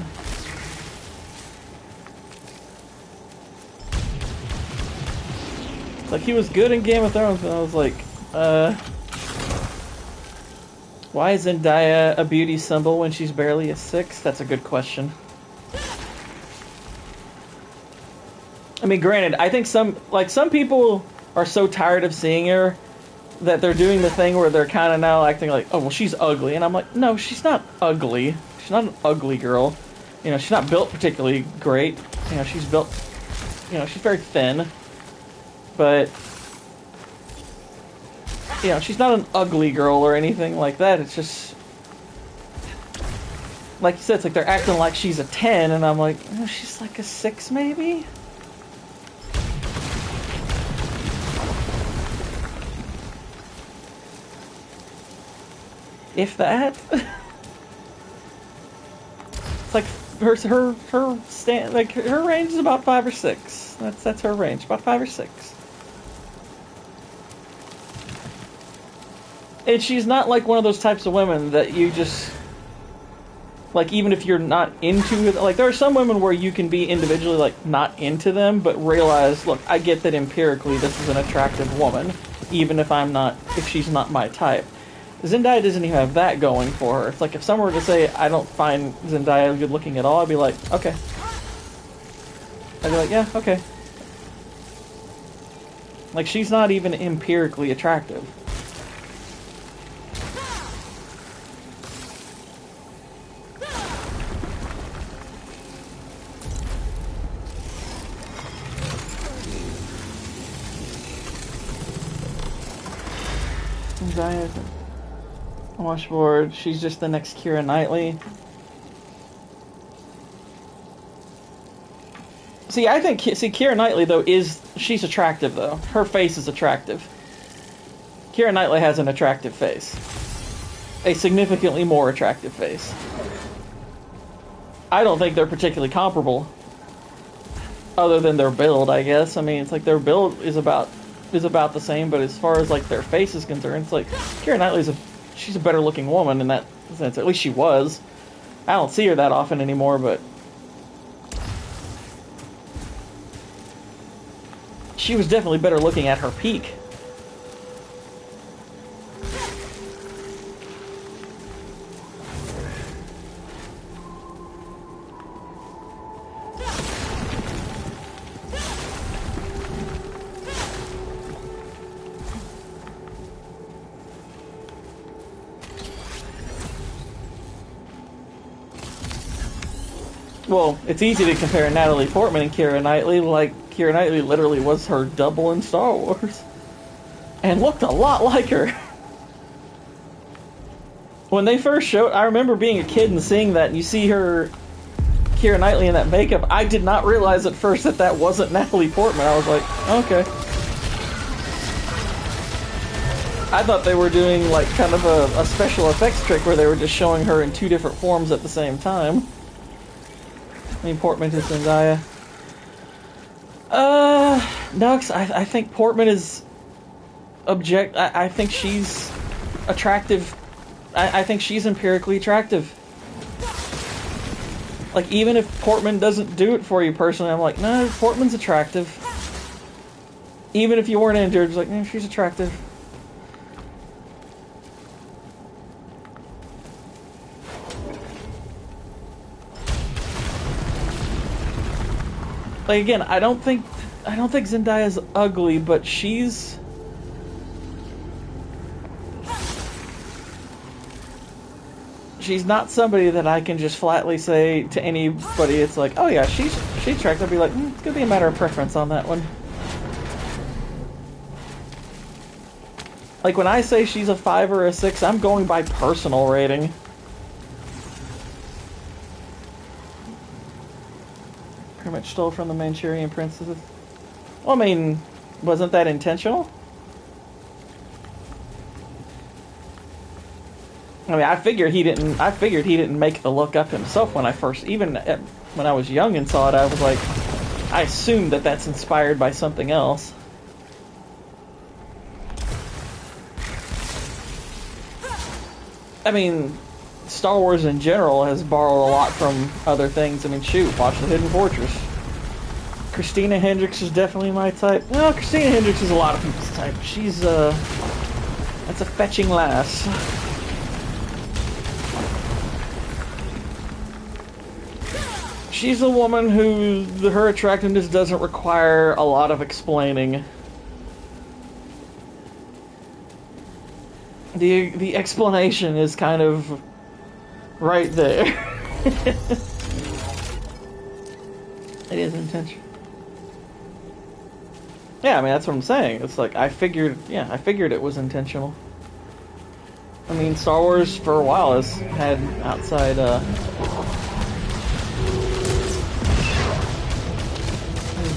It's like, he was good in Game of Thrones, and I was like, why is Zendaya a beauty symbol when she's barely a 6? That's a good question. I mean, granted, I think some people are so tired of seeing her that they're doing the thing where they're kind of now acting like, oh, well, she's ugly. And I'm like, no, she's not ugly. She's not an ugly girl. You know, she's not built particularly great. You know, she's built, you know, she's very thin. But, you know, she's not an ugly girl or anything like that. It's just, like you said, it's like they're acting like she's a 10. And I'm like, oh, she's like a 6 maybe? If that. It's like her range is about 5 or 6. That's her range, about 5 or 6. And she's not like one of those types of women that you just, like, even if you're not into it, like, there are some women where you can be individually, like, not into them, but realize, look, I get that empirically this is an attractive woman, even if she's not my type. Zendaya doesn't even have that going for her. It's like, if someone were to say, I don't find Zendaya good looking at all, I'd be like, okay. I'd be like, yeah, okay. Like, she's not even empirically attractive. Zendaya washboard. She's just the next Keira Knightley. See, I think Keira Knightley though she's attractive though. Her face is attractive. Keira Knightley has an attractive face. A significantly more attractive face. I don't think they're particularly comparable. Other than their build, I guess. I mean, it's like their build is about the same, but as far as like their face is concerned, it's like Keira Knightley's she's a better looking woman in that sense. At least she was. I don't see her that often anymore, but she was definitely better looking at her peak. Well, it's easy to compare Natalie Portman and Keira Knightley. Like, Keira Knightley literally was her double in Star Wars. And looked a lot like her. When they first showed... I remember being a kid and seeing that, and you see her... Keira Knightley in that makeup. I did not realize at first that that wasn't Natalie Portman. I was like, okay. I thought they were doing, like, kind of a special effects trick where they were just showing her in two different forms at the same time. I mean, Portman to Zendaya. Nux, I think Portman is... I think she's attractive. I think she's empirically attractive. Like, even if Portman doesn't do it for you personally, I'm like, no, Portman's attractive. Even if you weren't into her, it's like, she's attractive. Like, again, I don't think Zendaya's ugly, but she's not somebody that I can just flatly say to anybody. It's like, oh yeah, she's attractive. I'd be like, it's gonna be a matter of preference on that one. Like, when I say she's a 5 or a 6, I'm going by personal rating. Pretty much stole from the Manchurian princesses. Well, I mean, wasn't that intentional? I mean, I figured he didn't make the look up himself when I first, when I was young and saw it. I was like, I assumed that that's inspired by something else. I mean, Star Wars in general has borrowed a lot from other things. I mean, shoot, watch The Hidden Fortress. Christina Hendricks is definitely my type. No, Christina Hendricks is a lot of people's type. She's, that's a fetching lass. She's a woman who her attractiveness doesn't require a lot of explaining. The explanation is kind of right there. It is intentional. Yeah, I mean, that's what I'm saying. It's like, I figured it was intentional. I mean, Star Wars for a while has had outside,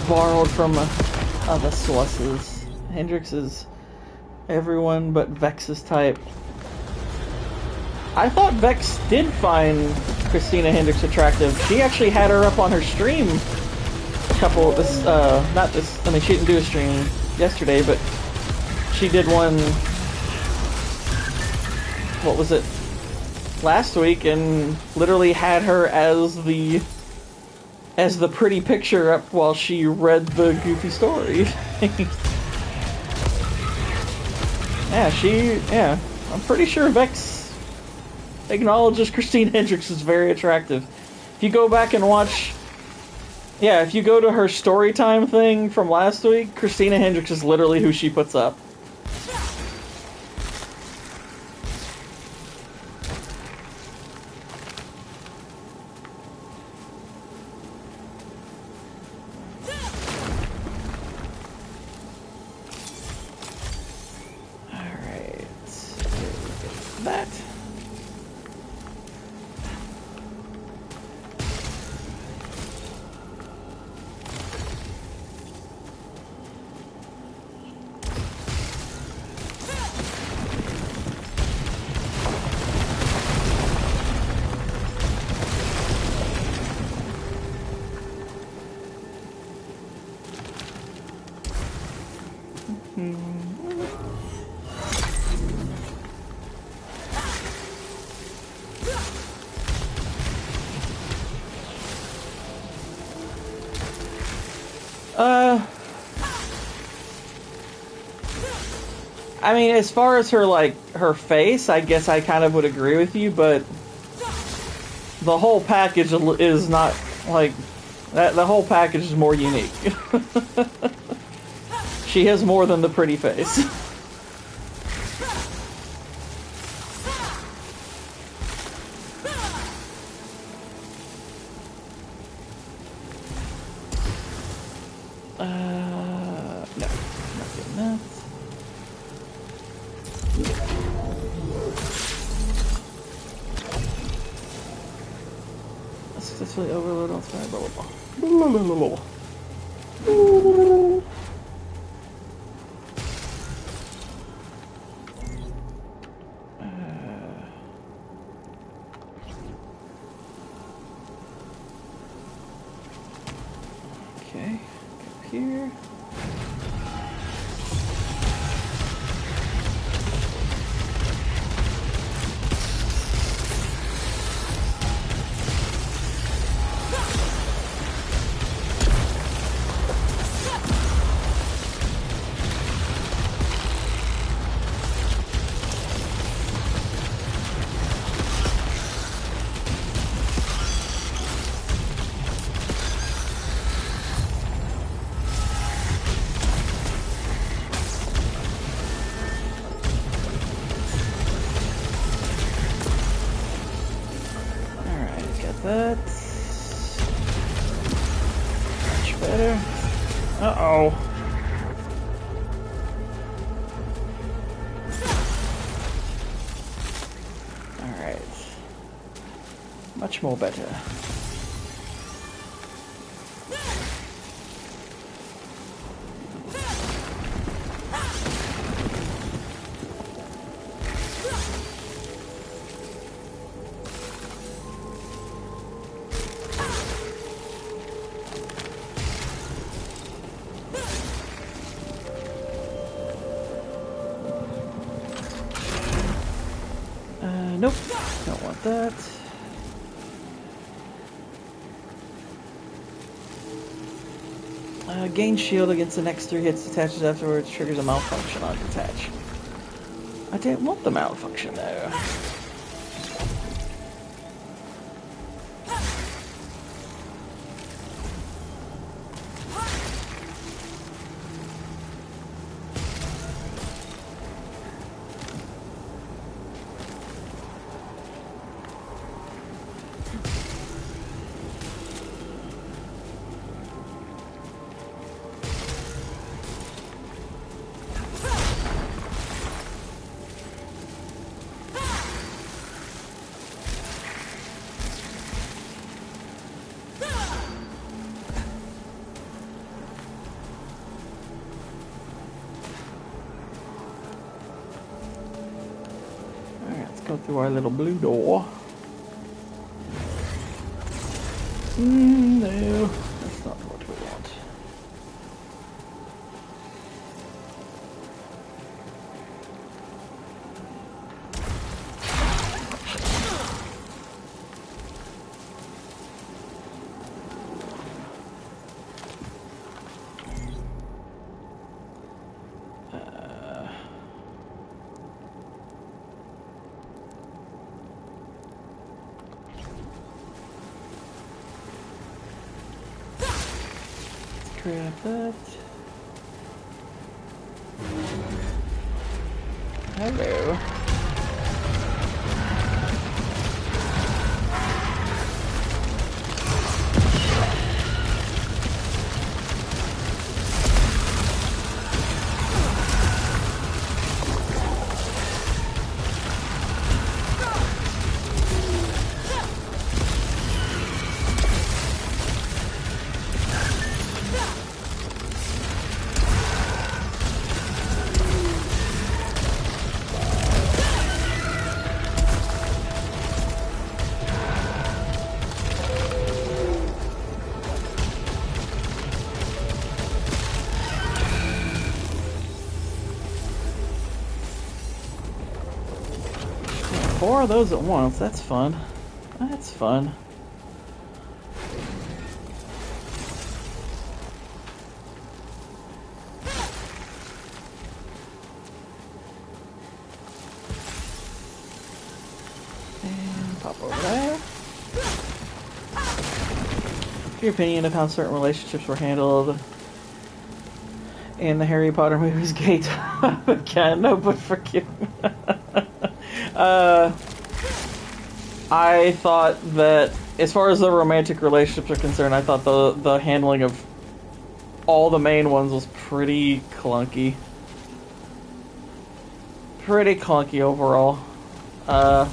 borrowed from other sources. Hendrix is everyone but Vex's type. I thought Vex did find Christina Hendricks attractive. She actually had her up on her stream a couple, I mean, she didn't do a stream yesterday, but she did one, what was it, last week, and literally had her as the pretty picture up while she read the goofy story. Yeah, I'm pretty sure Vex acknowledges Christine Hendricks is very attractive. If you go back and watch, if you go to her story time thing from last week, Christina Hendricks is literally who she puts up. I mean, as far as her face, I guess I kind of would agree with you, but the whole package is not, like, the whole package is more unique. She has more than the pretty face. Constantly overload on spy, blah blah blah. Blah, blah, blah, blah. Okay, go here. That much better. Uh-oh. Alright. Much more better. Nope, don't want that. Gain shield against the next 3 hits, attaches afterwards, triggers a malfunction on detach. I didn't want the malfunction though. Go through our little blue door. No, that's not what we want. Grab that. Hello. Four of those at once, that's fun. That's fun. And pop over there. Your opinion of how certain relationships were handled in the Harry Potter movies, Gate. Again, no, but forgive me. I thought that, as far as the romantic relationships are concerned, I thought the handling of all the main ones was pretty clunky. Pretty clunky overall. I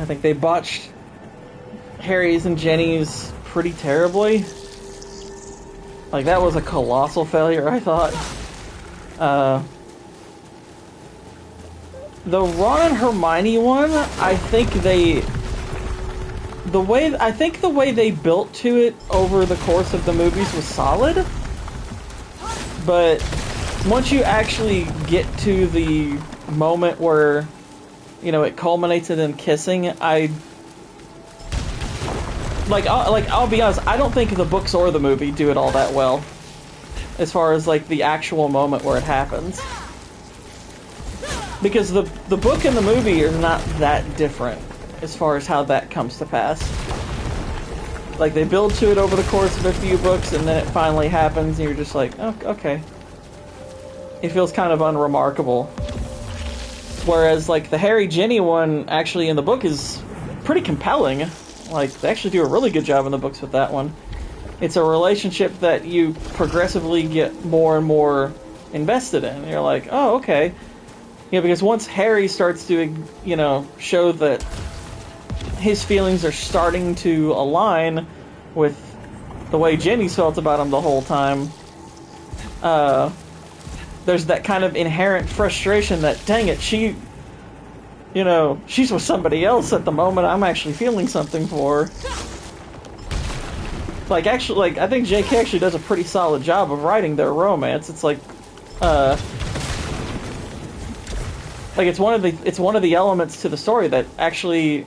think they botched Harry's and Jenny's pretty terribly. Like, that was a colossal failure, I thought. The Ron and Hermione one, I think the way they built to it over the course of the movies was solid. But once you actually get to the moment where, you know, it culminates in them kissing, I'll be honest, I don't think the books or the movie do it all that well. As far as, like, the actual moment where it happens. Because the book and the movie are not that different as far as how that comes to pass. Like, they build to it over the course of a few books, and then it finally happens, and you're just like, oh, okay. It feels kind of unremarkable. Whereas, like, the Harry-Ginny one, actually, in the book is pretty compelling. Like, they actually do a really good job in the books with that one. It's a relationship that you progressively get more and more invested in. You're like, oh, okay. You know, because once Harry starts to, you know, show that his feelings are starting to align with the way Ginny's felt about him the whole time, there's that kind of inherent frustration that, dang it, she's with somebody else at the moment I'm actually feeling something for. Like, actually, like, I think J.K. actually does a pretty solid job of writing their romance. It's like, it's one of the elements to the story that actually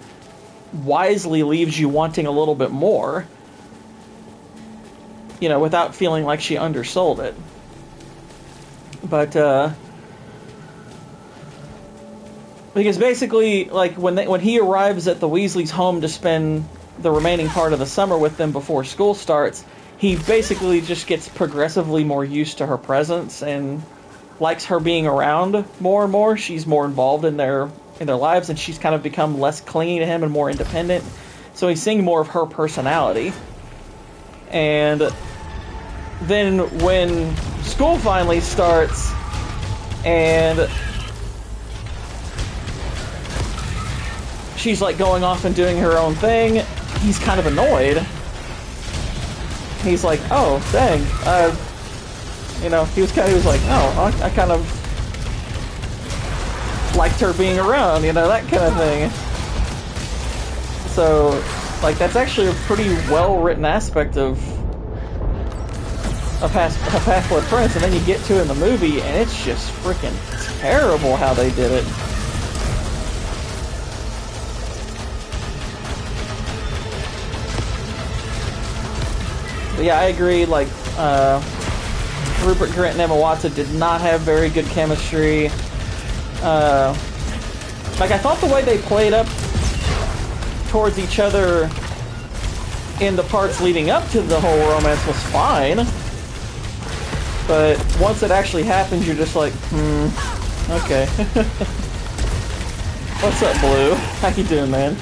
wisely leaves you wanting a little bit more. You know, without feeling like she undersold it. But, because basically, like, when he arrives at the Weasleys' home to spend the remaining part of the summer with them before school starts, he basically just gets progressively more used to her presence and likes her being around more and more. She's more involved in their lives, and she's kind of become less clingy to him and more independent. So he's seeing more of her personality. And then when school finally starts, and she's like going off and doing her own thing, he's kind of annoyed. He's like, oh, dang, you know, he was like, oh, I kind of liked her being around, you know, that kind of thing. So, like, that's actually a pretty well-written aspect of Half-Blood Prince, and then you get to it in the movie, and it's just freaking terrible how they did it. But yeah, I agree, like, Rupert Grint and Emma Watson did not have very good chemistry. Like, I thought the way they played up towards each other in the parts leading up to the whole romance was fine. But once it actually happens, you're just like, okay. What's up, Blue? How you doing, man?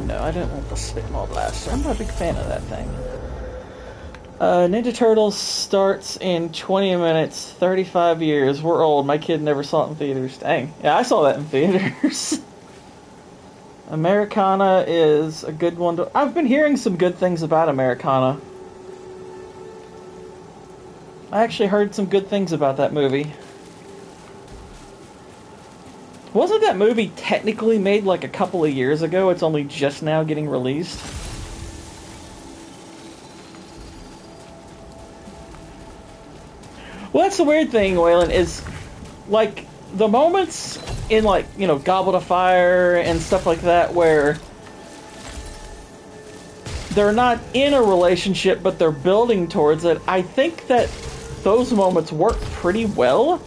No, I didn't want the Spitball Blaster. I'm not a big fan of that thing. Ninja Turtles starts in 20 minutes, 35 years. We're old. My kid never saw it in theaters. Dang. Yeah, I saw that in theaters. Americana is a good one to... I've been hearing some good things about Americana. I actually heard some good things about that movie. Wasn't that movie technically made like a couple of years ago? It's only just now getting released. Well, that's the weird thing, Waylon, is like the moments in, like, you know, Goblet of Fire and stuff like that where they're not in a relationship but they're building towards it. I think that those moments work pretty well.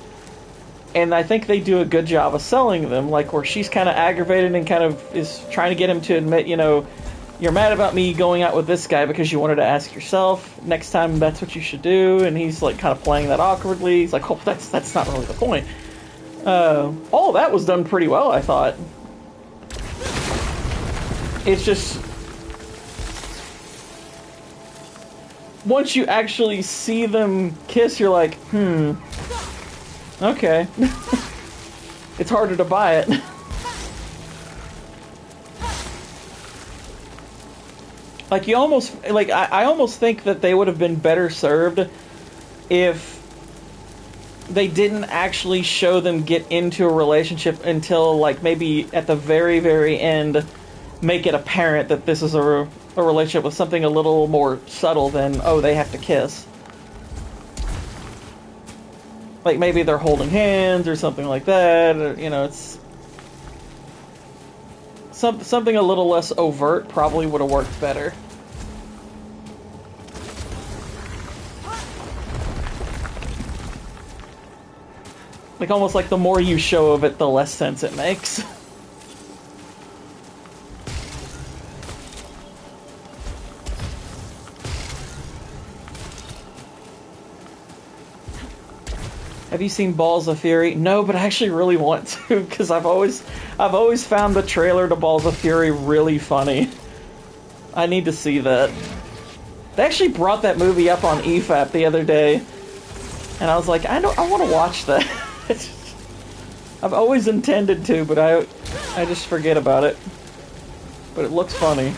And I think they do a good job of selling them, like where she's kind of aggravated and kind of is trying to get him to admit, you know, you're mad about me going out with this guy because you wanted to ask yourself. Next time, that's what you should do. And he's like kind of playing that awkwardly. He's like, oh, that's not really the point. All of that was done pretty well, I thought. It's just... once you actually see them kiss, you're like, Okay. It's harder to buy it. Like, you almost... Like, I almost think that they would have been better served if they didn't actually show them get into a relationship until, like, maybe at the very, very end, make it apparent that this is a relationship with something a little more subtle than, oh, they have to kiss. Like, maybe they're holding hands or something like that, or, you know, it's... Something a little less overt probably would have worked better. Like, almost like the more you show of it, the less sense it makes. Have you seen Balls of Fury? No, but I actually really want to, because I've always found the trailer to Balls of Fury really funny. I need to see that. They actually brought that movie up on EFAP the other day, and I was like, I want to watch that. I've always intended to, but I just forget about it. But it looks funny.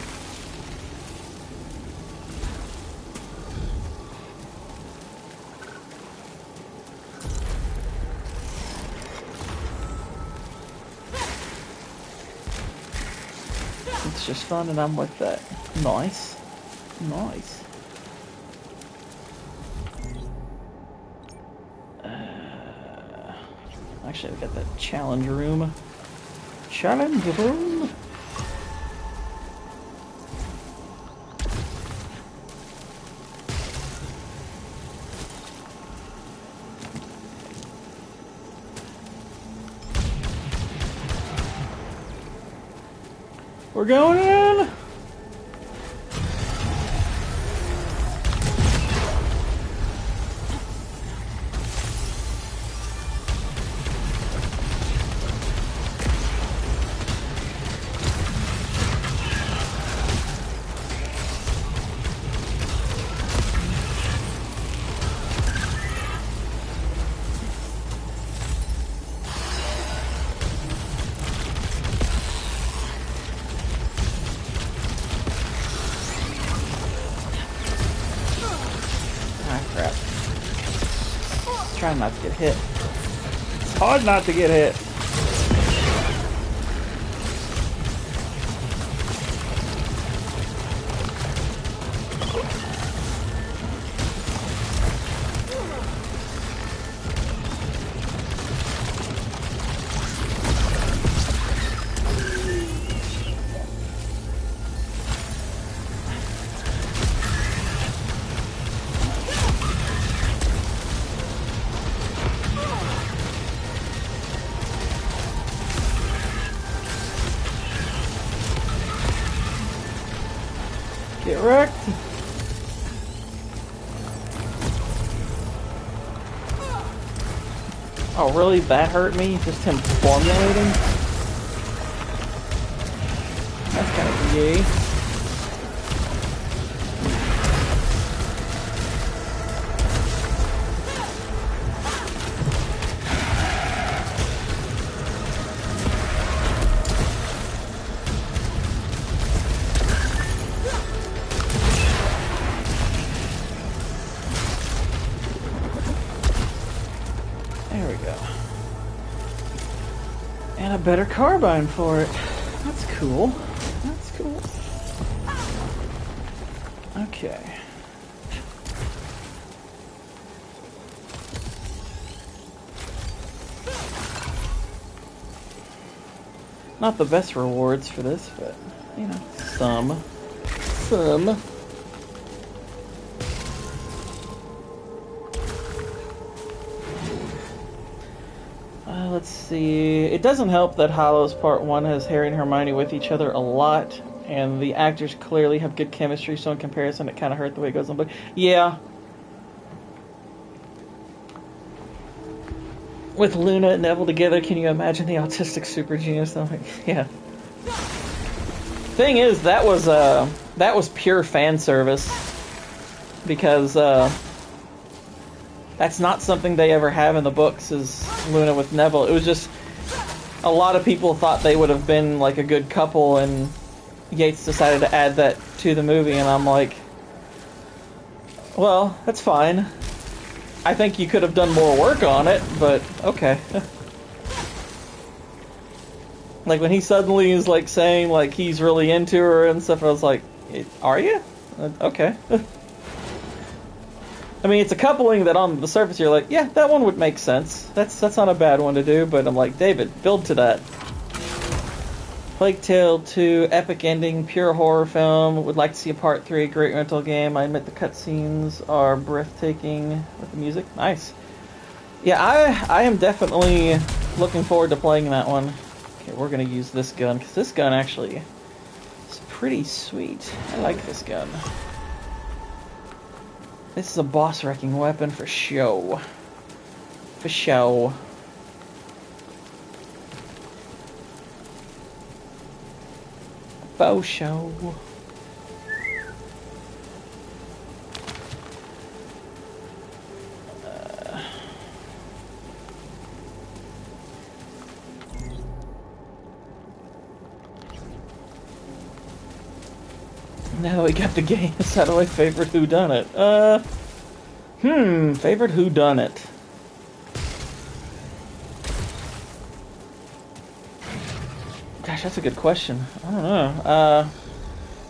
It's just fun, and I'm with that. Nice. Nice. Actually, I've got that challenge room. Challenge room? We're going in! Trying not to get hit. It's hard not to get hit. Get wrecked. Oh, really? That hurt me? Just him formulating? That's kind of yay. There we go. And a better carbine for it. That's cool. That's cool. Okay. Not the best rewards for this, but, you know, some. Let's see. It doesn't help that Hollows Part 1 has Harry and Hermione with each other a lot, and the actors clearly have good chemistry, so in comparison it kind of hurt the way it goes on. But yeah. With Luna and Neville together, can you imagine the autistic super genius? Yeah. Thing is, that was pure fan service, because That's not something they ever have in the books, is Luna with Neville. It was just a lot of people thought they would have been like a good couple, and Yates decided to add that to the movie, and I'm like, well, that's fine. I think you could have done more work on it, but okay. Like when he suddenly is like saying like he's really into her and stuff, I was like, are you? Okay. I mean, it's a coupling that on the surface you're like, yeah, that one would make sense. That's not a bad one to do, but I'm like, David, build to that. Plague Tale 2, epic ending, pure horror film. Would like to see a part 3, great rental game. I admit the cutscenes are breathtaking with the music. Nice. Yeah, I am definitely looking forward to playing that one. Okay, we're going to use this gun, because this gun actually is pretty sweet. I like this gun. This is a boss-wrecking weapon for show. For show. Faux show. Now that we got the games, how do I favorite whodunit? Favorite whodunit. Gosh, that's a good question. I don't know.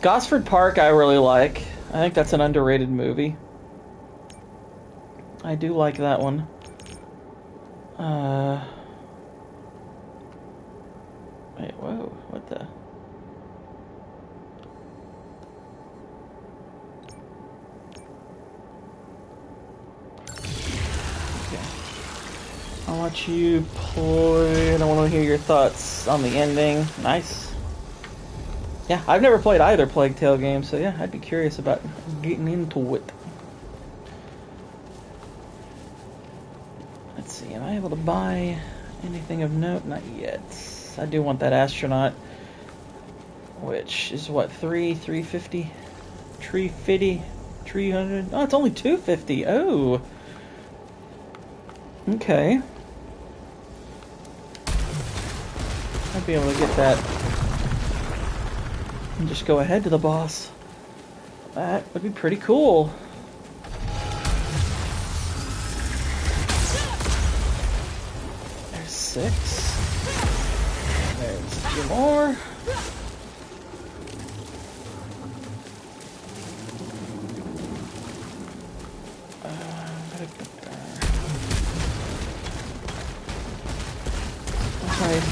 Gosford Park I really like. I think that's an underrated movie. I do like that one. Wait, whoa, what the... I want you play. I want to hear your thoughts on the ending. Nice. Yeah, I've never played either Plague Tale game, so yeah, I'd be curious about getting into it. Let's see, am I able to buy anything of note? Not yet. I do want that astronaut, which is what, 350? 350? 300? Oh, it's only 250. Oh. Okay. I'd be able to get that and just go ahead to the boss. That would be pretty cool. There's 6. There's 2 more.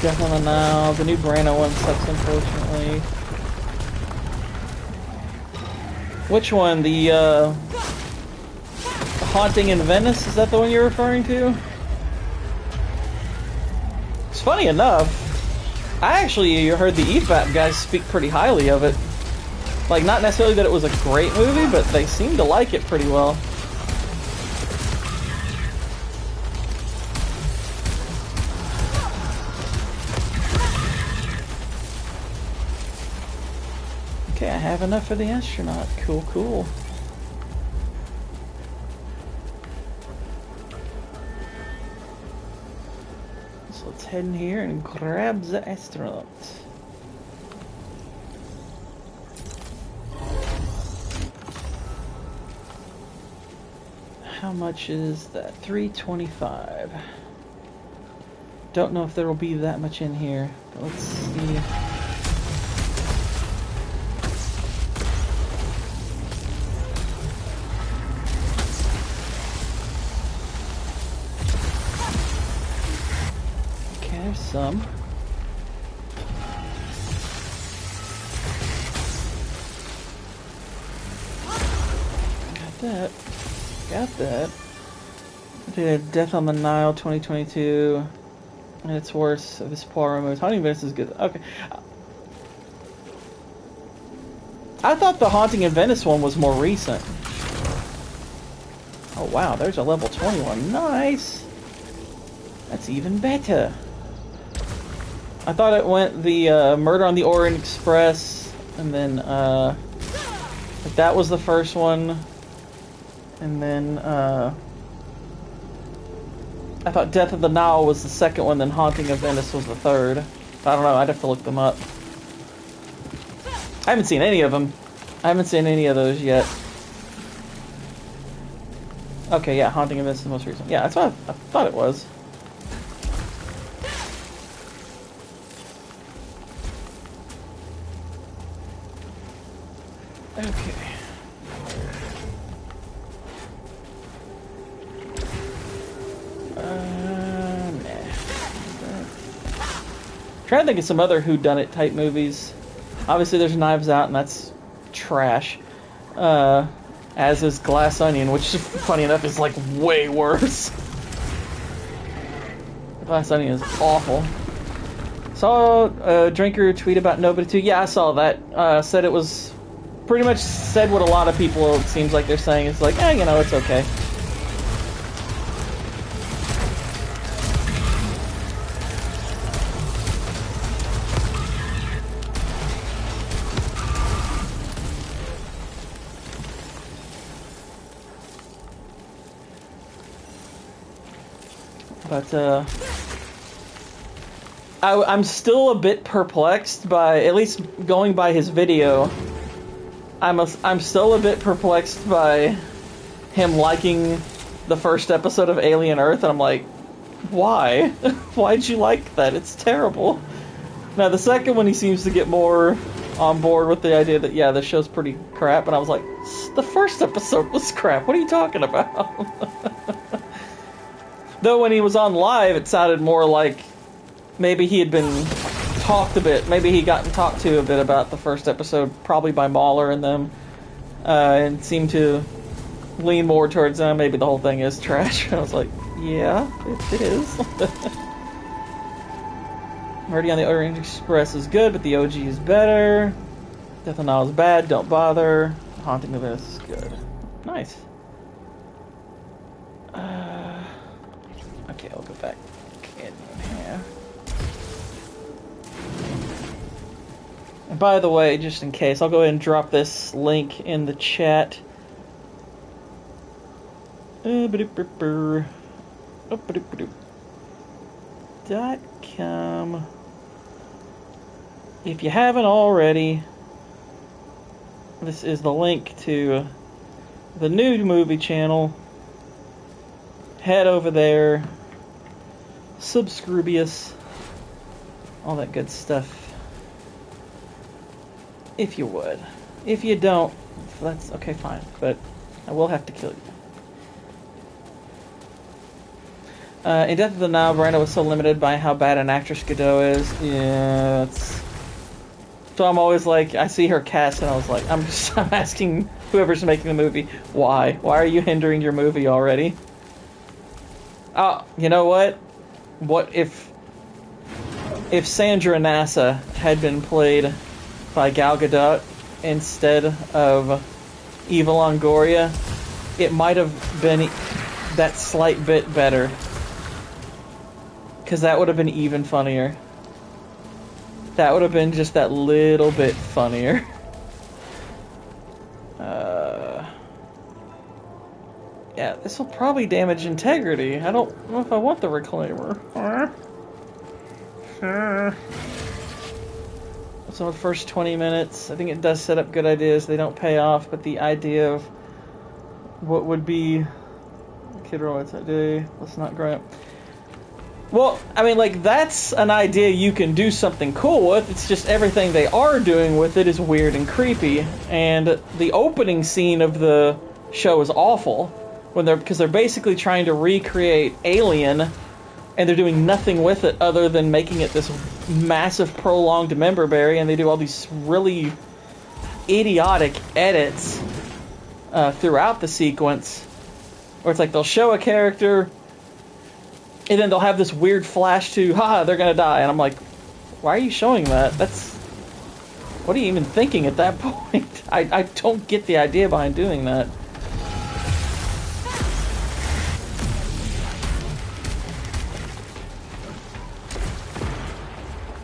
Definitely now. The new Brano one sucks, unfortunately. Which one? The Haunting in Venice? Is that the one you're referring to? It's funny enough, I actually heard the EFAP guys speak pretty highly of it. Like, not necessarily that it was a great movie, but they seem to like it pretty well. Okay, I have enough for the astronaut. Cool, cool. So let's head in here and grab the astronaut. How much is that? $325. Don't know if there will be that much in here, but let's see. Some. Got that. Got that. I did Death on the Nile 2022. And it's worse if this Poirot moves. Haunting Venice is good. Okay. I thought the Haunting in Venice one was more recent. Oh wow, there's a level 21. Nice! That's even better. I thought it went the Murder on the Orient Express, and then like that was the first one, and then I thought Death of the Nile was the second one, then Haunting of Venice was the third. I don't know, I'd have to look them up. I haven't seen any of them. I haven't seen any of those yet. Okay, yeah, Haunting of Venice is the most recent. Yeah, that's what I thought it was. Okay. Trying to think of some other whodunit type movies. Obviously, there's Knives Out, and that's trash. As is Glass Onion, which, funny enough, is like way worse. Glass Onion is awful. Saw a drinker tweet about Nobody 2. Yeah, I saw that. Said it was pretty much said what a lot of people it seems like they're saying. It's like, you know, it's okay. But, I'm still a bit perplexed by, at least going by his video, I'm still a bit perplexed by him liking the first episode of Alien Earth, and I'm like, why? Why'd you like that? It's terrible. Now, the second one, he seems to get more on board with the idea that, yeah, the show's pretty crap, and I was like, the first episode was crap, what are you talking about? Though when he was on live, it sounded more like maybe he had been talked a bit. Maybe he gotten talked to a bit about the first episode, probably by Mahler and them, and seemed to lean more towards maybe the whole thing is trash. And I was like, yeah, it is. Already on the Orient Express is good, but the OG is better. Death of Nile is bad, don't bother. Haunting of Venice is good. Nice. Okay, I'll go back in here. And by the way, just in case, I'll go ahead and drop this link in the chat. .com. If you haven't already, this is the link to the new movie channel. Head over there. Subscribius. All that good stuff. If you would. If you don't, that's okay, fine. But I will have to kill you. In Death of the Nile, Miranda was so limited by how bad an actress Godot is. Yeah, that's... So I'm always like, I see her cast and I was like, I'm asking whoever's making the movie, why? Why are you hindering your movie already? Oh, you know what? What if Sandra Nassa had been played by Gal Gadot instead of Eva Longoria, it might have been that slight bit better. Because that would have been even funnier. That would have been just that little bit funnier. Yeah, this will probably damage integrity. I don't know if I want the reclaimer. So the first 20 minutes, I think it does set up good ideas. They don't pay off, but the idea of what would be Kid Robots that day, let's not grant. Well, I mean, like, that's an idea you can do something cool with. It's just everything they are doing with it is weird and creepy. And the opening scene of the show is awful. Because they're basically trying to recreate Alien, and they're doing nothing with it other than making it this massive prolonged member berry, and they do all these really idiotic edits throughout the sequence, where it's like they'll show a character, and then they'll have this weird flash to, haha, they're gonna die, and I'm like, why are you showing that? What are you even thinking at that point? I don't get the idea behind doing that.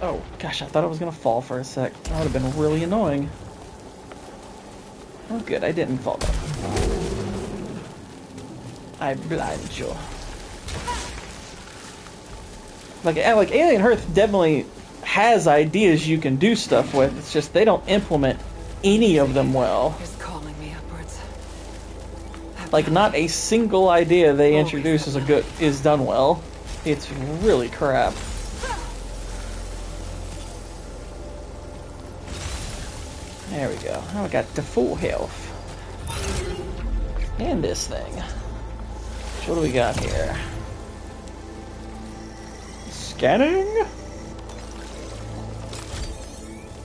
Oh, gosh, I thought I was going to fall for a sec. That would have been really annoying. Oh, good, I didn't fall down. I blind you. Like Alien Earth definitely has ideas you can do stuff with. It's just they don't implement any of them well. Is calling me upwards. Like not a single idea they introduce is done well. It's really crap. There we go. Now we got the full health. And this thing. So what do we got here? Scanning?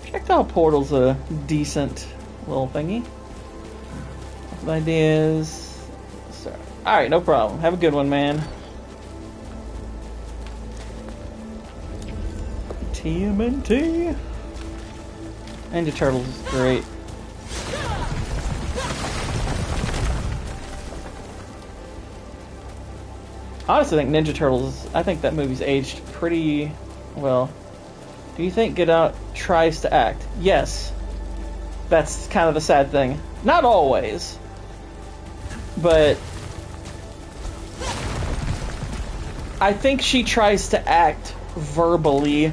Projectile portal's a decent little thingy. Some ideas. Alright, no problem. Have a good one, man. TMNT. Ninja Turtles is great. Honestly, I think Ninja Turtles, I think that movie's aged pretty well. Do you think Get Out tries to act? Yes. That's kind of the sad thing. Not always. But I think she tries to act verbally,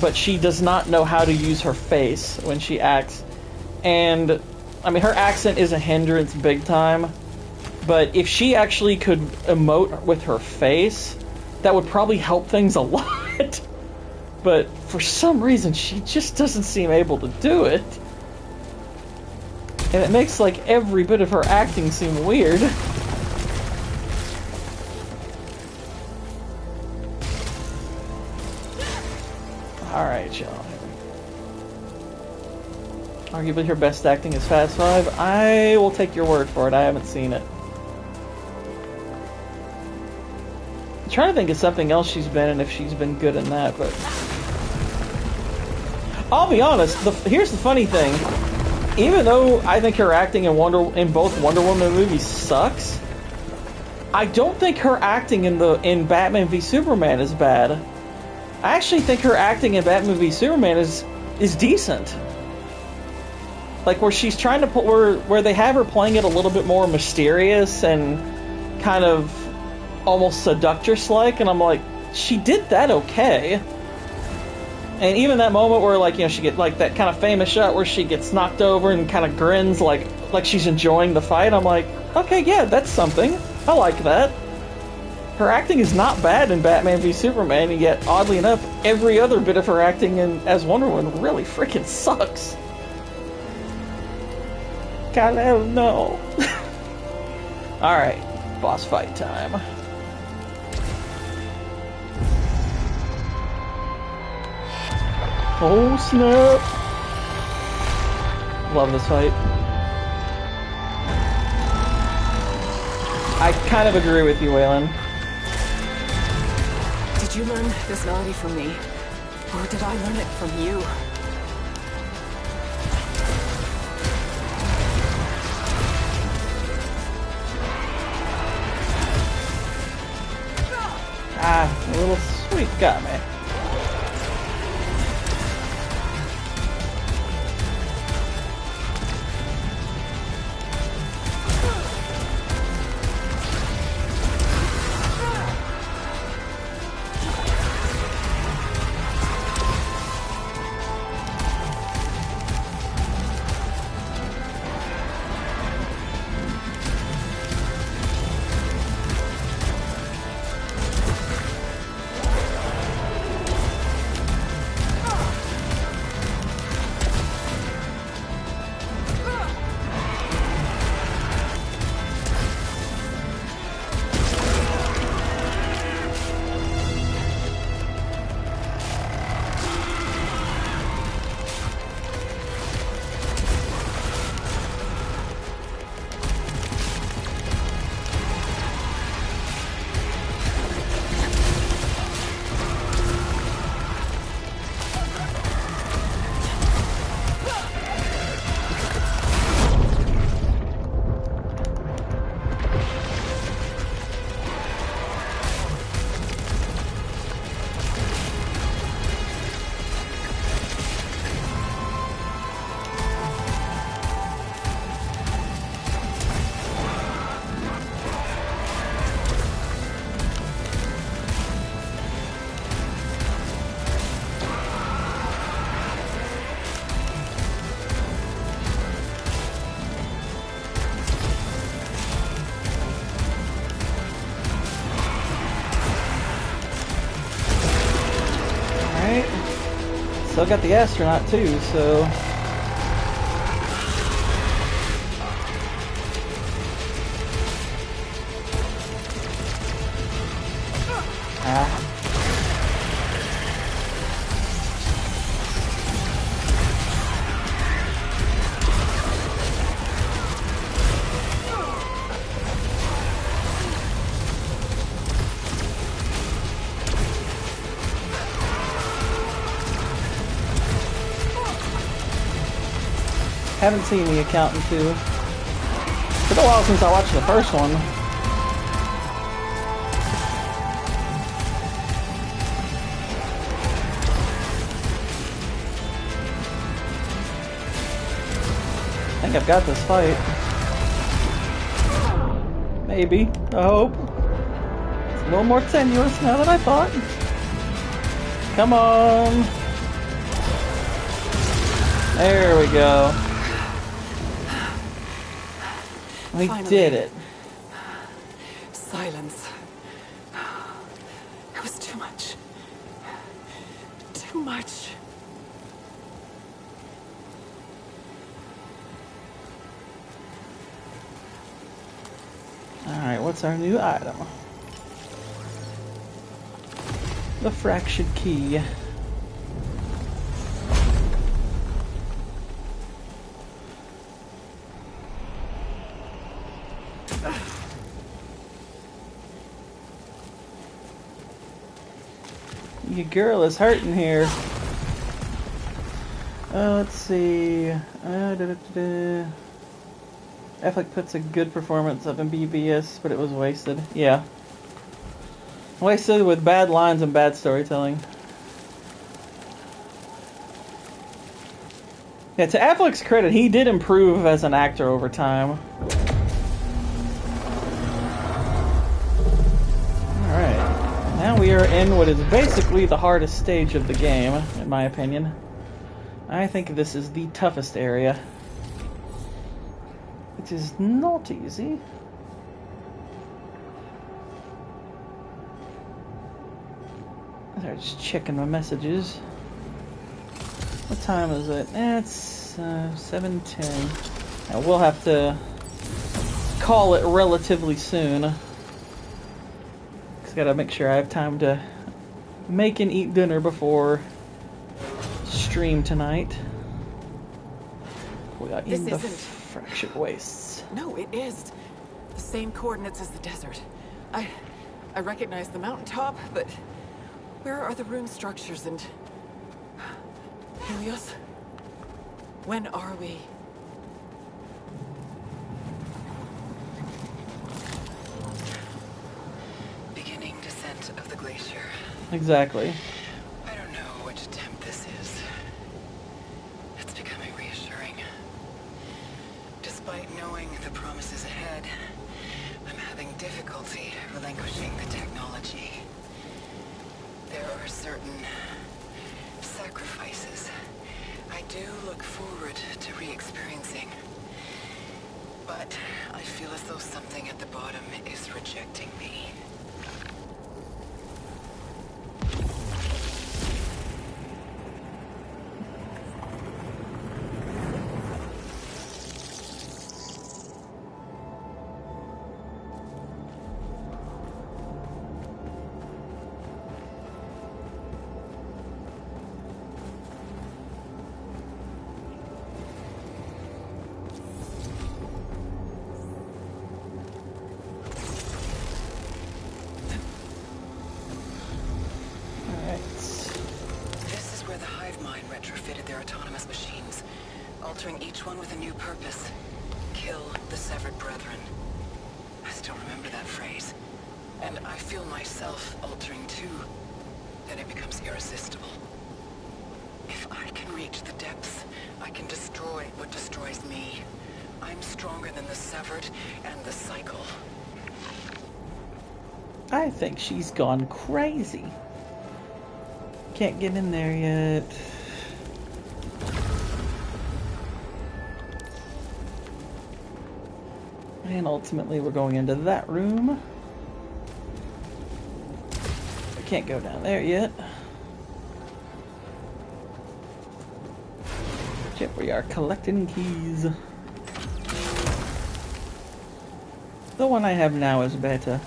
but she does not know how to use her face when she acts. And, I mean, her accent is a hindrance big time. But if she actually could emote with her face, that would probably help things a lot. But for some reason, she just doesn't seem able to do it. And it makes, like, every bit of her acting seem weird. Alright, y'all. Arguably her best acting is Fast Five. I will take your word for it. I haven't seen it. I'm trying to think of something else she's been in if she's been good in that, but I'll be honest, here's the funny thing. Even though I think her acting in both Wonder Woman movies sucks, I don't think her acting in Batman v Superman is bad. I actually think her acting in Batman v Superman is decent. Like where she's trying to put where they have her playing it a little bit more mysterious and kind of almost seductress-like, and I'm like, she did that okay. And even that moment where, like, you know, she get like that kind of famous shot where she gets knocked over and kind of grins like she's enjoying the fight. I'm like, okay, yeah, that's something. I like that. Her acting is not bad in Batman v Superman, and yet, oddly enough, every other bit of her acting as Wonder Woman really freaking sucks. Kal-El, no. Alright, boss fight time. Oh snap! Love this fight. I kind of agree with you, Waylon. Did you learn this melody from me? Or did I learn it from you? Ah, a little sweet got me. still got the astronaut too, so... Ah. Haven't seen The Accountant 2. It's been a while since I watched the first one. I think I've got this fight. Maybe. I hope. It's a little more tenuous now than I thought. Come on. There we go. We Finally. did it. Silence. It was too much. Too much. Alright, what's our new item? The fractured key. Your girl is hurting here. Let's see. Affleck puts a good performance up in BBS, but it was wasted. Yeah. Wasted with bad lines and bad storytelling. Yeah, to Affleck's credit, he did improve as an actor over time. Now we are in what is basically the hardest stage of the game, in my opinion. I think this is the toughest area. It is not easy. I'm just checking my messages. What time is it? It's 7:10. And we'll have to call it relatively soon. Gotta make sure I have time to make and eat dinner before stream tonight. We are in the fractured wastes. No, it is. The same coordinates as the desert. I recognize the mountaintop, but where are the rune structures and... Helios? When are we? Of the glacier. Exactly. I don't know which attempt this is. It's becoming reassuring. Despite knowing the promises ahead, I'm having difficulty relinquishing the technology. There are certain sacrifices I do look forward to re-experiencing. But I feel as though something at the bottom is rejecting me. Retrofitted their autonomous machines, altering each one with a new purpose. Kill the severed brethren. I still remember that phrase. And I feel myself altering too. Then it becomes irresistible. If I can reach the depths, I can destroy what destroys me. I'm stronger than the severed and the cycle. I think she's gone crazy. Can't get in there yet. And ultimately we're going into that room. I can't go down there yet. Here we are collecting keys. The one I have now is better.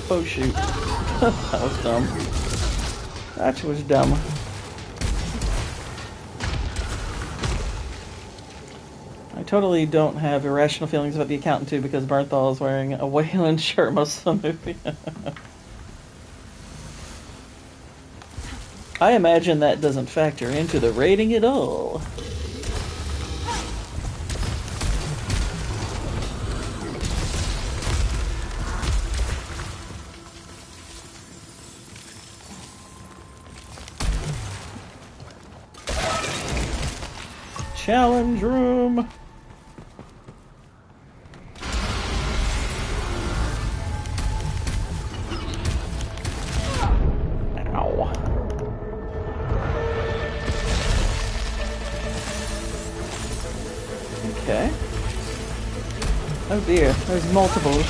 Oh shoot. That was dumb. That was dumb. I totally don't have irrational feelings about the accountant too because Barthol is wearing a Wayland shirt most of the movie. I imagine that doesn't factor into the rating at all. Challenge room. Ow. Okay. Oh dear, there's multiple.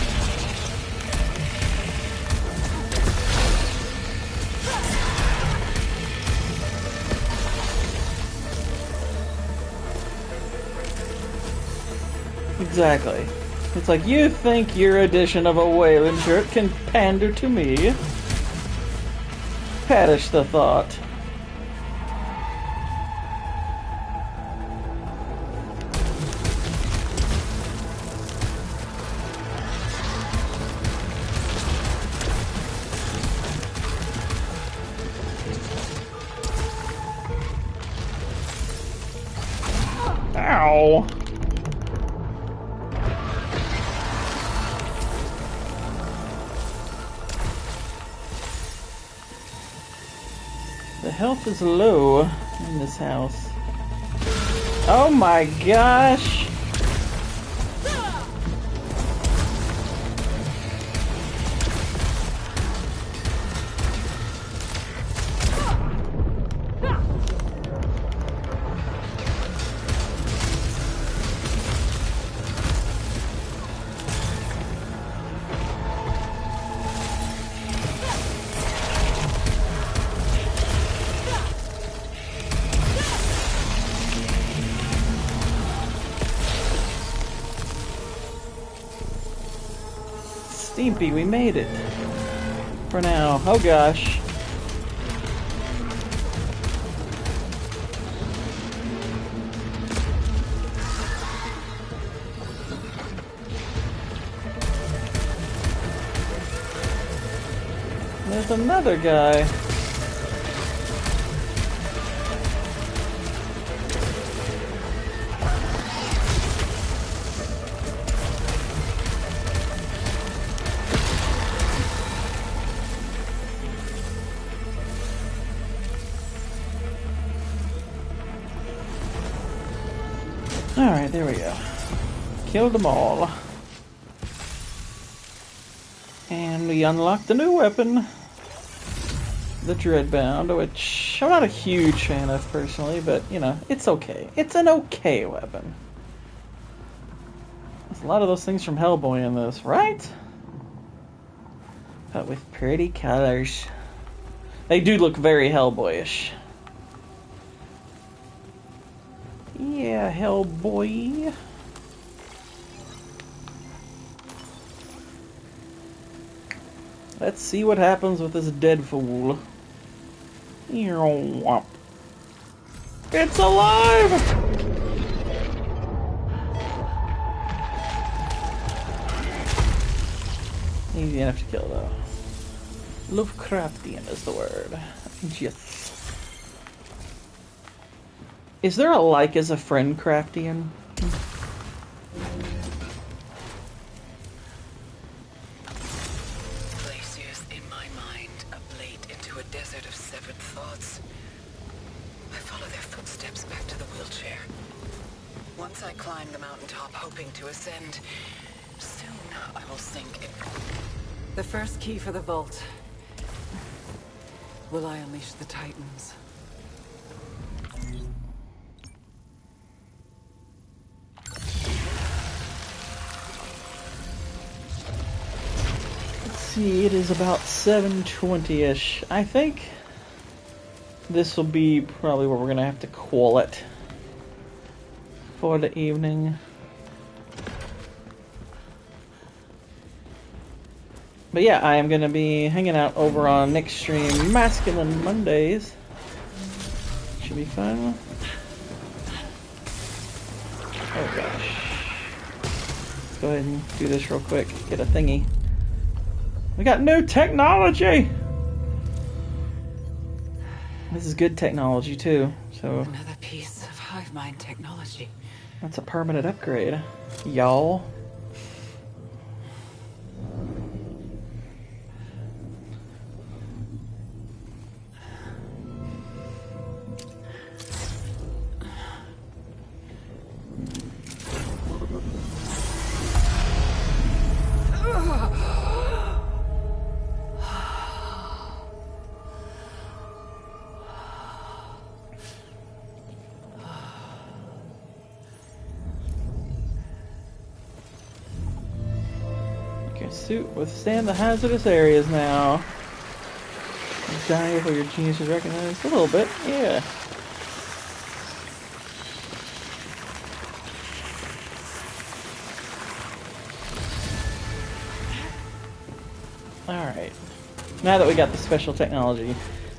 Exactly. It's like, you think your edition of a Wayland shirt can pander to me? Perish the thought. Ow! The health is low in this house. Oh my gosh! Steampy, we made it. For now. Oh gosh. There's another guy. Alright, there we go. Killed them all. And we unlocked a new weapon. The Dreadbound, which I'm not a huge fan of personally, but, you know, it's okay. It's an okay weapon. There's a lot of those things from Hellboy in this, right? But with pretty colors. They do look very Hellboyish. Yeah, Hellboy. Let's see what happens with this dead fool. It's alive! Easy enough to kill, though. Lovecraftian is the word. Yes. Is there a like as a friend Craftian? Glaciers in my mind ablate into a desert of severed thoughts. I follow their footsteps back to the wheelchair. Once I climb the mountaintop hoping to ascend, soon I will sink in. The first key for the vault. Will I unleash the Titans? see, it is about 7:20-ish. I think this will be probably where we're going to have to call it for the evening. But yeah, I am going to be hanging out over on Nick's stream, Masculine Mondays. Should be fun. Oh gosh. Let's go ahead and do this real quick. Get a thingy. We got new technology! This is good technology too, so... Another piece of hive mind technology. That's a permanent upgrade, y'all. Suit withstand the hazardous areas now. Die before your genius is recognized. A little bit, yeah. Alright. Now that we got the special technology,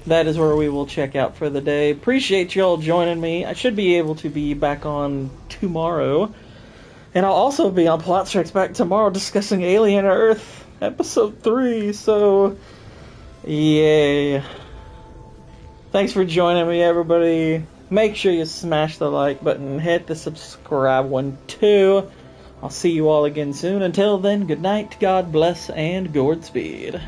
that is where we will check out for the day. Appreciate y'all joining me. I should be able to be back on tomorrow. And I'll also be on Plot Strikes Back tomorrow discussing Alien Earth, Episode 3, so... yay. Thanks for joining me, everybody. Make sure you smash the like button, hit the subscribe one, too. I'll see you all again soon. Until then, good night, God bless, and Godspeed.